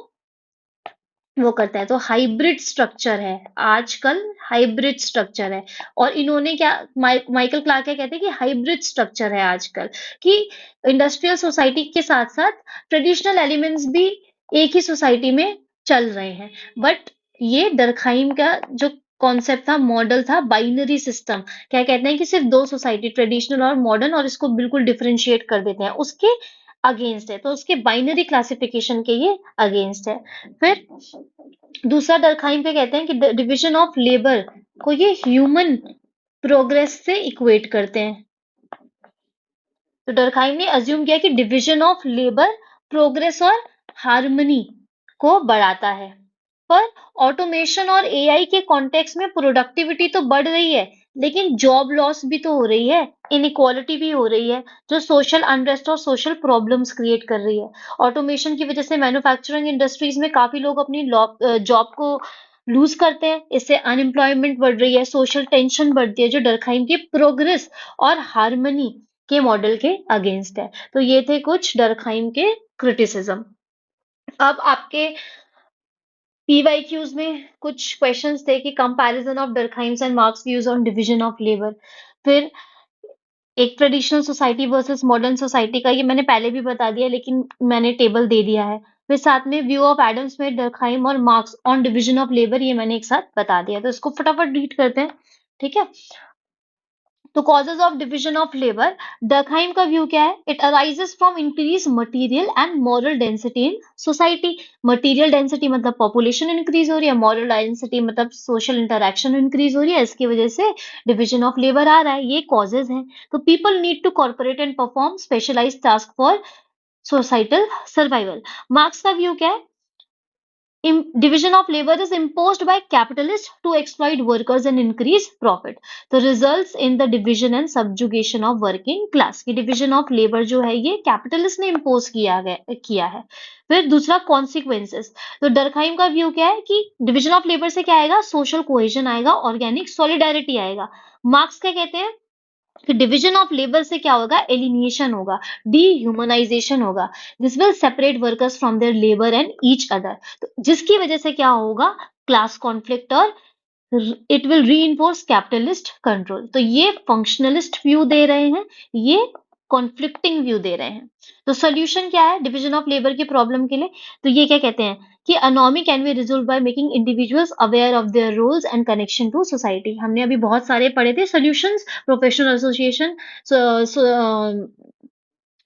वो करता है। तो हाइब्रिड स्ट्रक्चर है आजकल, हाइब्रिड स्ट्रक्चर है। और इन्होंने क्या, माइकल क्लार्क क्या कहते हैं कि हाइब्रिड स्ट्रक्चर है आजकल, कि इंडस्ट्रियल सोसाइटी के साथ साथ ट्रेडिशनल एलिमेंट्स भी एक ही सोसाइटी में चल रहे हैं। बट ये डर्कहाइम का जो कॉन्सेप्ट था, मॉडल था बाइनरी सिस्टम, क्या कहते हैं कि सिर्फ दो सोसाइटी, ट्रेडिशनल और मॉडर्न, और इसको बिल्कुल डिफरेंशिएट कर देते हैं, उसके अगेंस्ट है। तो उसके बाइनरी क्लासिफिकेशन के ये अगेंस्ट है। फिर दूसरा डर्कहाइम पे कहते हैं कि डिवीजन ऑफ लेबर को ये ह्यूमन प्रोग्रेस से इक्वेट करते हैं। तो डर्कहाइम ने अज्यूम किया कि डिवीजन ऑफ लेबर प्रोग्रेस और हार्मनी को बढ़ाता है। पर ऑटोमेशन और एआई के कॉन्टेक्स्ट में प्रोडक्टिविटी तो बढ़ रही है, लेकिन जॉब लॉस भी तो हो रही है, इनइक्वालिटी भी हो रही है, जो सोशल अनरेस्ट और सोशल प्रॉब्लम्स क्रिएट कर रही है। ऑटोमेशन की वजह से मैन्युफैक्चरिंग इंडस्ट्रीज में काफी लोग अपनी जॉब को लूज करते हैं, इससे अनएम्प्लॉयमेंट बढ़ रही है, सोशल टेंशन बढ़ती है, जो डर्कहाइम की प्रोग्रेस और हार्मनी के मॉडल के अगेंस्ट है। तो ये थे कुछ डर्कहाइम के क्रिटिसिज्म। अब आपके पीवाईक्यूज में कुछ क्वेश्चंस थे कि comparison of Durkheim's and Marx views on division of labour. फिर एक traditional society versus modern society का, ये मैंने पहले भी बता दिया लेकिन मैंने टेबल दे दिया है। फिर साथ में view of Adam Smith, Durkheim और Marx on division of labour, ये मैंने एक साथ बता दिया। तो इसको फटाफट रीड करते हैं, ठीक है। तो causes of division of labour, Durkheim का व्यू क्या है? It arises from increase material and moral density in society. Material density मतलब पॉपुलेशन इंक्रीज हो रही है, मॉरल डेंसिटी मतलब सोशल इंटरेक्शन इंक्रीज हो रही है, इसकी वजह से डिवीजन ऑफ लेबर आ रहा है। ये कॉजेज हैं। तो people need to cooperate and perform specialised task for societal survival. Marx का व्यू क्या है? Division of labor is imposed by capitalists to exploit workers and increase profit. तो results in the division and subjugation of working class। की division of labor जो है ये capitalist ने impose किया है। फिर दूसरा consequences। तो डर्कहाइम का व्यू क्या है कि division of labor से क्या आएगा? social cohesion आएगा, organic solidarity आएगा। मार्क्स क्या कहते हैं कि डिवीजन ऑफ लेबर से क्या होगा? एलिनिएशन होगा, डीह्यूमनाइजेशन होगा। This will separate workers from their labour and each other. तो जिसकी वजह से क्या होगा? क्लास कॉन्फ्लिक्ट और it will reinforce capitalist control. तो ये फंक्शनलिस्ट व्यू दे रहे हैं, ये कॉन्फ्लिक्टिंग व्यू दे रहे हैं। तो सोल्यूशन क्या है डिवीजन ऑफ लेबर की प्रॉब्लम के लिए? तो ये क्या कहते हैं कि anomie can be resolve by making individuals aware of their roles and connection to society. हमने अभी बहुत सारे पढ़े थे solutions, professional association,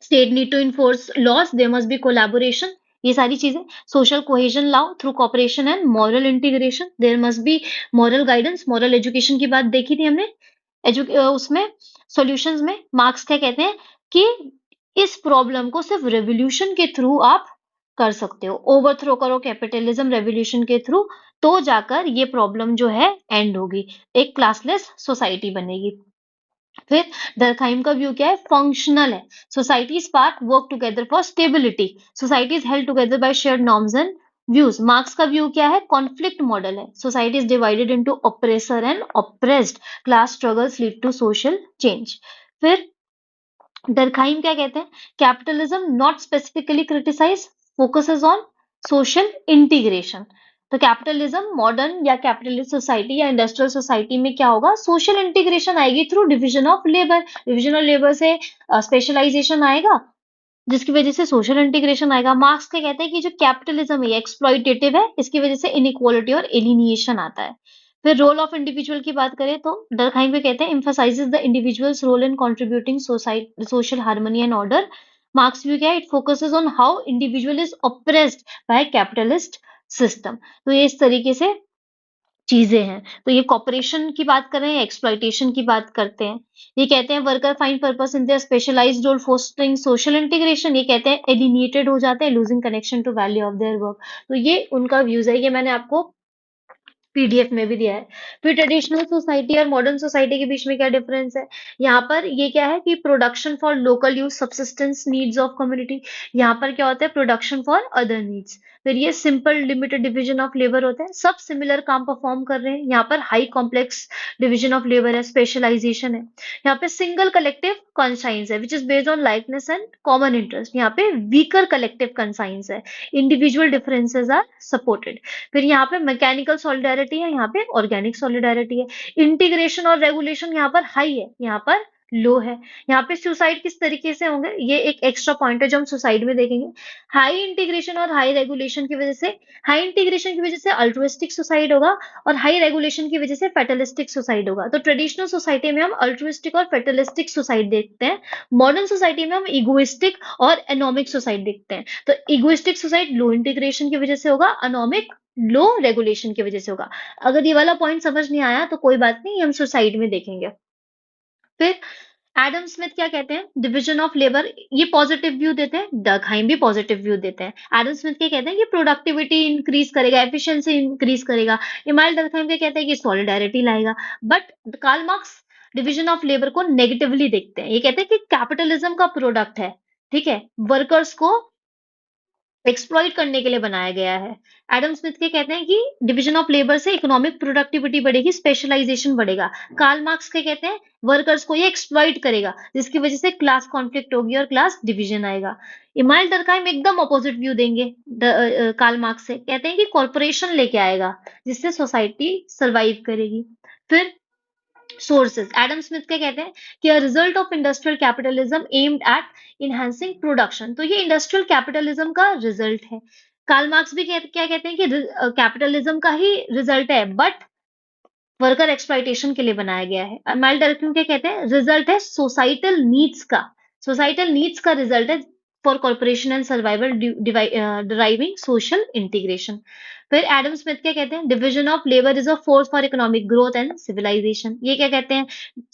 state need to enforce laws, there must be collaboration, ये सारी चीजें। सोशल कोहेजन लाओ through cooperation and moral integration, there must be moral guidance, moral education की बात देखी थी हमने उसमें सॉल्यूशंस में। मार्क्स क्या कहते हैं कि इस प्रॉब्लम को सिर्फ रेवोल्यूशन के थ्रू आप कर सकते हो, ओवरथ्रो करो कैपिटलिज्म रेवोल्यूशन के थ्रू, तो जाकर ये प्रॉब्लम जो है एंड होगी, एक क्लासलेस सोसाइटी बनेगी। फिर डर्कहाइम का व्यू क्या है? फंक्शनल है। Societies part work together for stability, societies held together by shared norms and views. Marx का व्यू क्या है? कॉन्फ्लिक्ट मॉडल है। Society is divided into oppressor and oppressed, class struggles lead to social change. फिर Durkheim क्या कहते हैं? Capitalism not specifically criticize, focuses on social integration. तो capitalism modern या कैपिटलिस्ट सोसाइटी या इंडस्ट्रियल सोसाइटी में क्या होगा? सोशल इंटीग्रेशन आएगी through division of labour. Division of labour से स्पेशलाइजेशन आएगा, जिसकी वजह से सोशल इंटीग्रेशन आएगा। मार्क्स क्या कहते हैं कि जो कैपिटलिज्म है एक्सप्लॉइटेटिव है, इसकी वजह से इनइक्वालिटी और एलिनिएशन आता है। फिर रोल ऑफ इंडिविजुअल की बात करें तो डर्कहाइम पे कहते हैं emphasizes the individual's role in contributing social harmony and order। Marx view क्या है? It focuses on how individual is oppressed by capitalist system. तो ये इस तरीके से चीजें हैं। तो ये कॉपरेशन की बात कर रहे हैं, एक्सप्लॉइटेशन की बात करते हैं। ये कहते हैं worker find purpose in their specialized role fostering social integration. ये कहते हैं एलिनिएटेड हो जाते हैं, losing connection to value of their work. तो ये उनका व्यूज है, ये मैंने आपको पीडीएफ में भी दिया है। फिर ट्रेडिशनल सोसाइटी और मॉडर्न सोसाइटी के बीच में क्या डिफरेंस है? यहाँ पर ये क्या है कि production for local use subsistence needs of community. यहाँ पर क्या होता है? Production for other needs. फिर ये simple limited division of labour होता है, सब सिमिलर काम परफॉर्म कर रहे हैं। यहाँ पर high complex division of labour है, स्पेशलाइजेशन है। यहाँ पे सिंगल कलेक्टिव कंसाइंस है which is based on likeness and common interest. यहाँ पे वीकर कलेक्टिव कंसाइंस है, इंडिविजुअल डिफरेंसेस आर सपोर्टेड। फिर यहाँ पे मैकेनिकल सॉलिडारिटी है, यहाँ पे ऑर्गेनिक सॉलिडारिटी है। इंटीग्रेशन और रेगुलेशन यहाँ पर हाई है, यहाँ पर लो है। यहाँ पे सुसाइड किस तरीके से होंगे, ये एक एक्स्ट्रा पॉइंट है जो हम सुसाइड में देखेंगे। हाई इंटीग्रेशन और हाई रेगुलेशन की वजह से, हाई इंटीग्रेशन की वजह से अल्ट्रुइस्टिक सुसाइड होगा, और हाई रेगुलेशन की वजह से फेटलिस्टिक सुसाइड होगा। तो ट्रेडिशनल सोसाइटी में हम अल्ट्रुइस्टिक और फेटलिस्टिक सुसाइड देखते हैं, मॉडर्न सोसाइटी में हम इगोइस्टिक और एनोमिक सुसाइड देखते हैं। तो इगोइस्टिक सुसाइड लो इंटीग्रेशन की वजह से होगा, एनोमिक लो रेगुलेशन की वजह से होगा। अगर ये वाला पॉइंट समझ नहीं आया तो कोई बात नहीं, हम सुसाइड में देखेंगे। फिर एडम स्मिथ क्या कहते हैं? डिवीजन ऑफ लेबर, ये पॉजिटिव व्यू देते हैं, डर्कहाइम भी पॉजिटिव व्यू देते हैं। एडम स्मिथ क्या कहते हैं कि प्रोडक्टिविटी इंक्रीज करेगा, एफिशिएंसी इंक्रीज करेगा। इमाइल डर्कहाइम क्या कहते हैं कि सॉलिडारिटी लाएगा। But Karl Marx division of labour को नेगेटिवली देखते हैं, ये कहते हैं कि कैपिटलिज्म का प्रोडक्ट है, ठीक है, वर्कर्स को एक्सप्लॉइट करने के लिए बनाया गया है। एडम स्मिथ के कहते हैं कि डिवीजन ऑफ लेबर से इकोनॉमिक प्रोडक्टिविटी बढ़ेगी, स्पेशलाइजेशन बढ़ेगा। कार्ल मार्क्स के कहते हैं वर्कर्स को ये एक्सप्लॉइट करेगा, जिसकी वजह से क्लास कॉन्फ्लिक्ट होगी और क्लास डिवीजन आएगा। इमाइल डर्कहाइम एकदम अपोजिट व्यू देंगे कार्ल मार्क्स से, कहते हैं कि कॉर्पोरेशन लेके आएगा जिससे सोसाइटी सरवाइव करेगी। फिर सोर्सेज, एडम स्मिथ क्या कहते हैं कि a result of industrial capitalism aimed at enhancing production. तो ये इंडस्ट्रियल कैपिटलिज्म का रिजल्ट है। कार्ल मार्क्स भी क्या कहते हैं कि कैपिटलिज्म का ही रिजल्ट है, बट वर्कर एक्सप्लॉइटेशन के लिए बनाया गया है। माइल डर्कहाइम क्या कहते हैं? रिजल्ट है सोसाइटल नीड्स का, सोसाइटल नीड्स का रिजल्ट है for corporation and survival driving social integration. फिर एडम स्मिथ क्या कहते हैं? Division of labour is a force for economic growth and civilization. ये क्या कहते हैं?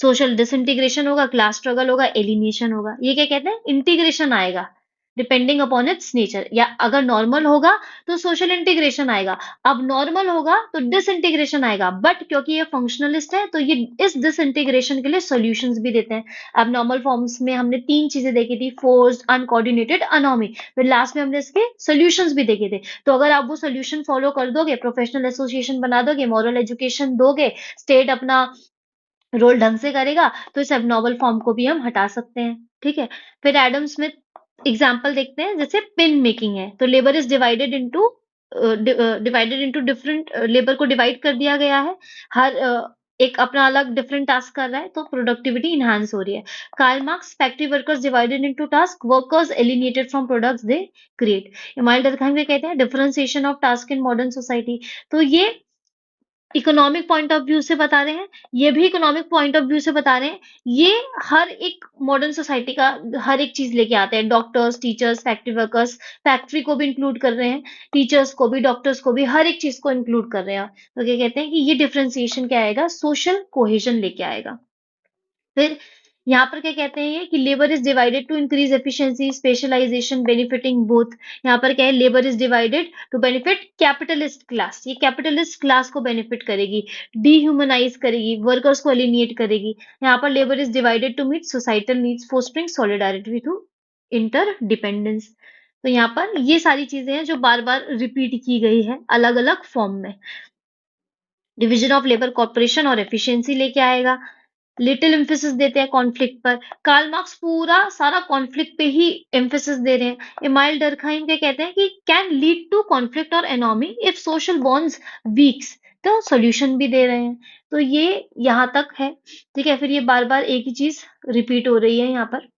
सोशल डिसइंटीग्रेशन होगा, क्लास स्ट्रगल होगा, एलिनेशन होगा। ये क्या कहते हैं? इंटीग्रेशन आएगा डिपेंडिंग अपॉन इट्स नेचर, या अगर नॉर्मल होगा तो सोशल इंटीग्रेशन आएगा, अब नॉर्मल होगा तो डिसइंटीग्रेशन आएगा। बट क्योंकि ये फंक्शनलिस्ट है तो ये इस डिसइंटीग्रेशन के लिए सॉल्यूशंस भी देते हैं। अब नॉर्मल फॉर्म्स में हमने तीन चीजें देखी थी, फोर्स्ड, अनकोऑर्डिनेटेड, अनॉमी। फिर लास्ट में हमने इसके सॉल्यूशंस भी देखे थे। तो अगर आप वो सॉल्यूशन फॉलो कर दोगे, प्रोफेशनल एसोसिएशन बना दोगे, मॉरल एजुकेशन दोगे, स्टेट अपना रोल ढंग से करेगा, तो इस एबनॉर्मल फॉर्म को भी हम हटा सकते हैं, ठीक है। फिर एडम स्मिथ एग्जाम्पल देखते हैं, जैसे पिन मेकिंग है तो labour is divided into different, labour को डिवाइड कर दिया गया है, हर एक अपना अलग डिफरेंट टास्क कर रहा है, तो प्रोडक्टिविटी इनहांस हो रही है। Karl Marx, factory workers divided into task, workers alienated from products they create. Emile Durkheim भी कहते हैं differentiation of task in modern society. तो ये इकोनॉमिक पॉइंट ऑफ व्यू से बता रहे हैं, ये भी इकोनॉमिक पॉइंट ऑफ व्यू से बता रहे हैं। ये हर एक मॉडर्न सोसाइटी का हर एक चीज लेके आते हैं, doctors, teachers, factory workers, factory को भी इंक्लूड कर रहे हैं, टीचर्स को भी, डॉक्टर्स को भी, हर एक चीज को इंक्लूड कर रहे हैं। तो क्या कहते हैं कि ये डिफरेंशिएशन क्या आएगा? सोशल कोहेजन लेके आएगा। फिर यहाँ पर क्या कहते हैं ये कि labour is divided to increase efficiency, specialization, benefiting both. यहाँ पर क्या है? Labour is divided to benefit capitalist class, ये कैपिटलिस्ट क्लास को बेनिफिट करेगी, डीह्यूमनाइज करेगी, वर्कर्स को एलिनिएट करेगी। यहाँ पर labour is divided to meet societal needs, fostering solidarity through interdependence. तो यहाँ पर ये सारी चीजें हैं जो बार बार रिपीट की गई है अलग अलग फॉर्म में। डिवीजन ऑफ लेबर कॉर्पोरेशन और एफिशिएंसी लेके आएगा, लिटिल एम्फेसिस देते हैं कॉन्फ्लिक्ट पर। कार्ल मार्क्स पूरा सारा कॉन्फ्लिक्ट पे ही एम्फेसिस दे रहे हैं। इमाइल डर्कहाइम क्या कहते हैं कि कैन लीड टू कॉन्फ्लिक्ट और anomie if social bonds weeks, तो सॉल्यूशन भी दे रहे हैं। तो ये यहाँ तक है, ठीक है। फिर ये बार बार एक ही चीज रिपीट हो रही है यहाँ पर।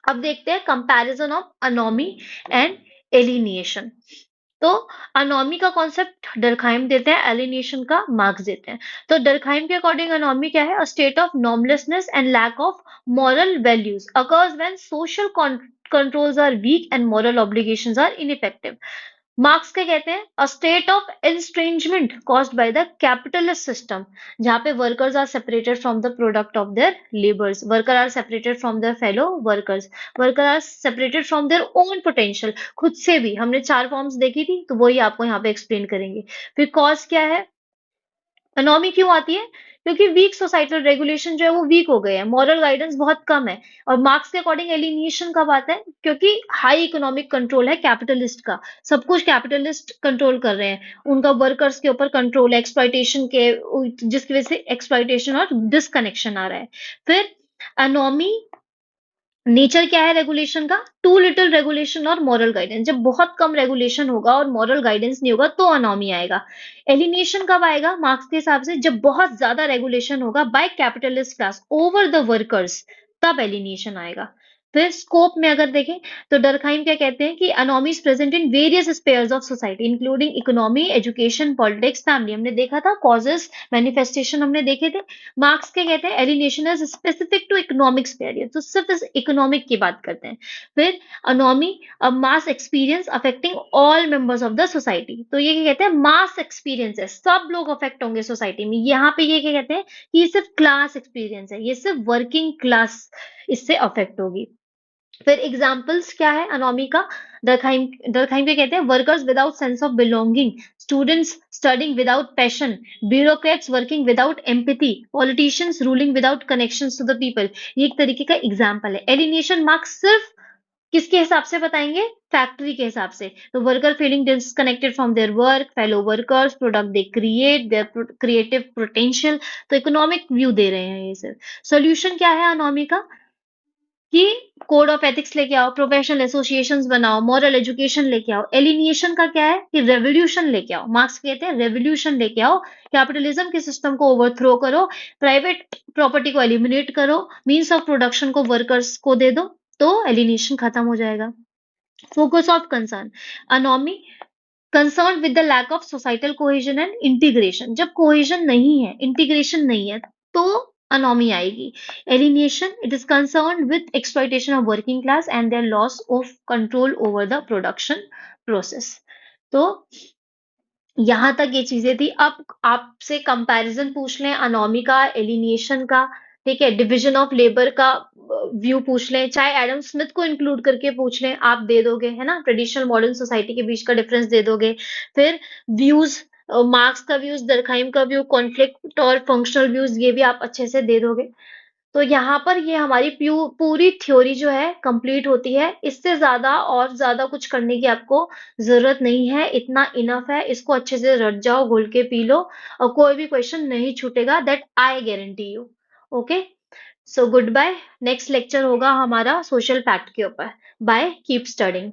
अब देखते हैं कंपैरिजन ऑफ अनोमी एंड एलिनिएशन। तो अनोमी का कॉन्सेप्ट डर्कहाइम देते हैं, एलिनेशन का मार्क्स देते हैं। तो डर्कहाइम के अकॉर्डिंग अनोमी क्या है? A state of normlessness and lack of moral values occurs when social controls are weak and moral obligations are ineffective. Marx क्या कहते हैं? A state of estrangement caused by the capitalist system, जहां पे workers are separated from the product of their labours, worker are separated from their fellow workers, worker are separated from their own potential, खुद से भी। हमने चार forms देखी थी, तो वही आपको यहाँ पे एक्सप्लेन करेंगे। फिर कॉज क्या है? अनोमी क्यों आती है? क्योंकि वीक सोसाइटल रेगुलेशन जो है वो वीक हो गए हैं, मॉरल गाइडेंस बहुत कम है। और मार्क्स के अकॉर्डिंग एलिनिएशन कब आता है? क्योंकि हाई इकोनॉमिक कंट्रोल है कैपिटलिस्ट का, सब कुछ कैपिटलिस्ट कंट्रोल कर रहे हैं, उनका वर्कर्स के ऊपर कंट्रोल है, एक्सप्लॉइटेशन के, जिसकी वजह से एक्सप्लॉइटेशन और डिसकनेक्शन आ रहा है। फिर अनोमी, नेचर क्या है रेगुलेशन का? टू लिटिल रेगुलेशन और मॉरल गाइडेंस। जब बहुत कम रेगुलेशन होगा और मॉरल गाइडेंस नहीं होगा तो अनोमी आएगा। एलिनेशन कब आएगा मार्क्स के हिसाब से? जब बहुत ज्यादा रेगुलेशन होगा by capitalist class over the workers, तब एलिनेशन आएगा। फिर स्कोप में अगर देखें तो डरखाइम क्या कहते हैं कि anomie present in various spheres of society including economy, education, politics, family. हमने देखा था कॉजेस, मैनिफेस्टेशन हमने देखे थे। मार्क्स क्या कहते हैं? Alienation is specific to economic sphere, तो सिर्फ इस इकोनॉमिक की बात करते हैं। फिर anomie, mass experience affecting all members of the society, तो ये क्या कहते हैं? मास एक्सपीरियंस है, सब लोग अफेक्ट होंगे सोसाइटी में। यहाँ पे ये क्या कहते हैं कि ये सिर्फ क्लास एक्सपीरियंस है, ये सिर्फ वर्किंग क्लास इससे अफेक्ट होगी। फिर एग्जाम्पल्स क्या है अनोमी का? दरखाइम के कहते हैं workers without sense of belonging, students studying without passion, bureaucrats working without empathy, politicians ruling without connections to the people. ये एक तरीके का एग्जाम्पल है। एलिनेशन मार्क्स सिर्फ किसके हिसाब से बताएंगे? फैक्ट्री के हिसाब से। तो worker feeling disconnected from their work, fellow workers, product they create, there creative potential. तो इकोनॉमिक व्यू दे रहे हैं ये सिर्फ। सोल्यूशन क्या है अनोमी का? कि कोड ऑफ एथिक्स लेके आओ, प्रोफेशनल एसोसिएशंस बनाओ, मॉरल एजुकेशन लेके आओ। एलिनिएशन का क्या है? कि रेवोल्यूशन लेके आओ। मार्क्स कहते हैं रेवोल्यूशन लेके आओ, कैपिटलिज्म के सिस्टम को ओवरथ्रो करो, प्राइवेट प्रॉपर्टी को एलिमिनेट करो, मीन्स ऑफ प्रोडक्शन को वर्कर्स को दे दो, तो एलिनिएशन खत्म हो जाएगा। Focus of concern anomie, concern with the lack of societal cohesion and integration. जब कोहेजन नहीं है, इंटीग्रेशन नहीं है, तो अनोमी आएगी। Alienation, it is concern with exploitation of working class and their loss of control over the production process. तो यहाँ तक ये चीजें थी। अब आपसे कंपैरिजन पूछ लें अनोमी का, एलिनिएशन का, ठीक है, डिवीजन ऑफ लेबर का व्यू पूछ लें, चाहे एडम स्मिथ को इंक्लूड करके पूछ लें, आप दे दोगे, है ना? ट्रेडिशनल मॉडर्न सोसाइटी के बीच का डिफरेंस दे दोगे। फिर व्यूज, मार्क्स का व्यूज, दरखाइम का व्यू, कॉन्फ्लिक्ट और फंक्शनल व्यूज, ये भी आप अच्छे से दे दोगे। तो यहाँ पर ये हमारी पूरी थ्योरी जो है कंप्लीट होती है। इससे ज्यादा और ज्यादा कुछ करने की आपको जरूरत नहीं है, इतना इनफ है। इसको अच्छे से रट जाओ, घोल के पी लो, और कोई भी क्वेश्चन नहीं छूटेगा, that I guarantee you. Okay, so good bye. Next lecture होगा हमारा सोशल फैक्ट के ऊपर। Bye, keep studying.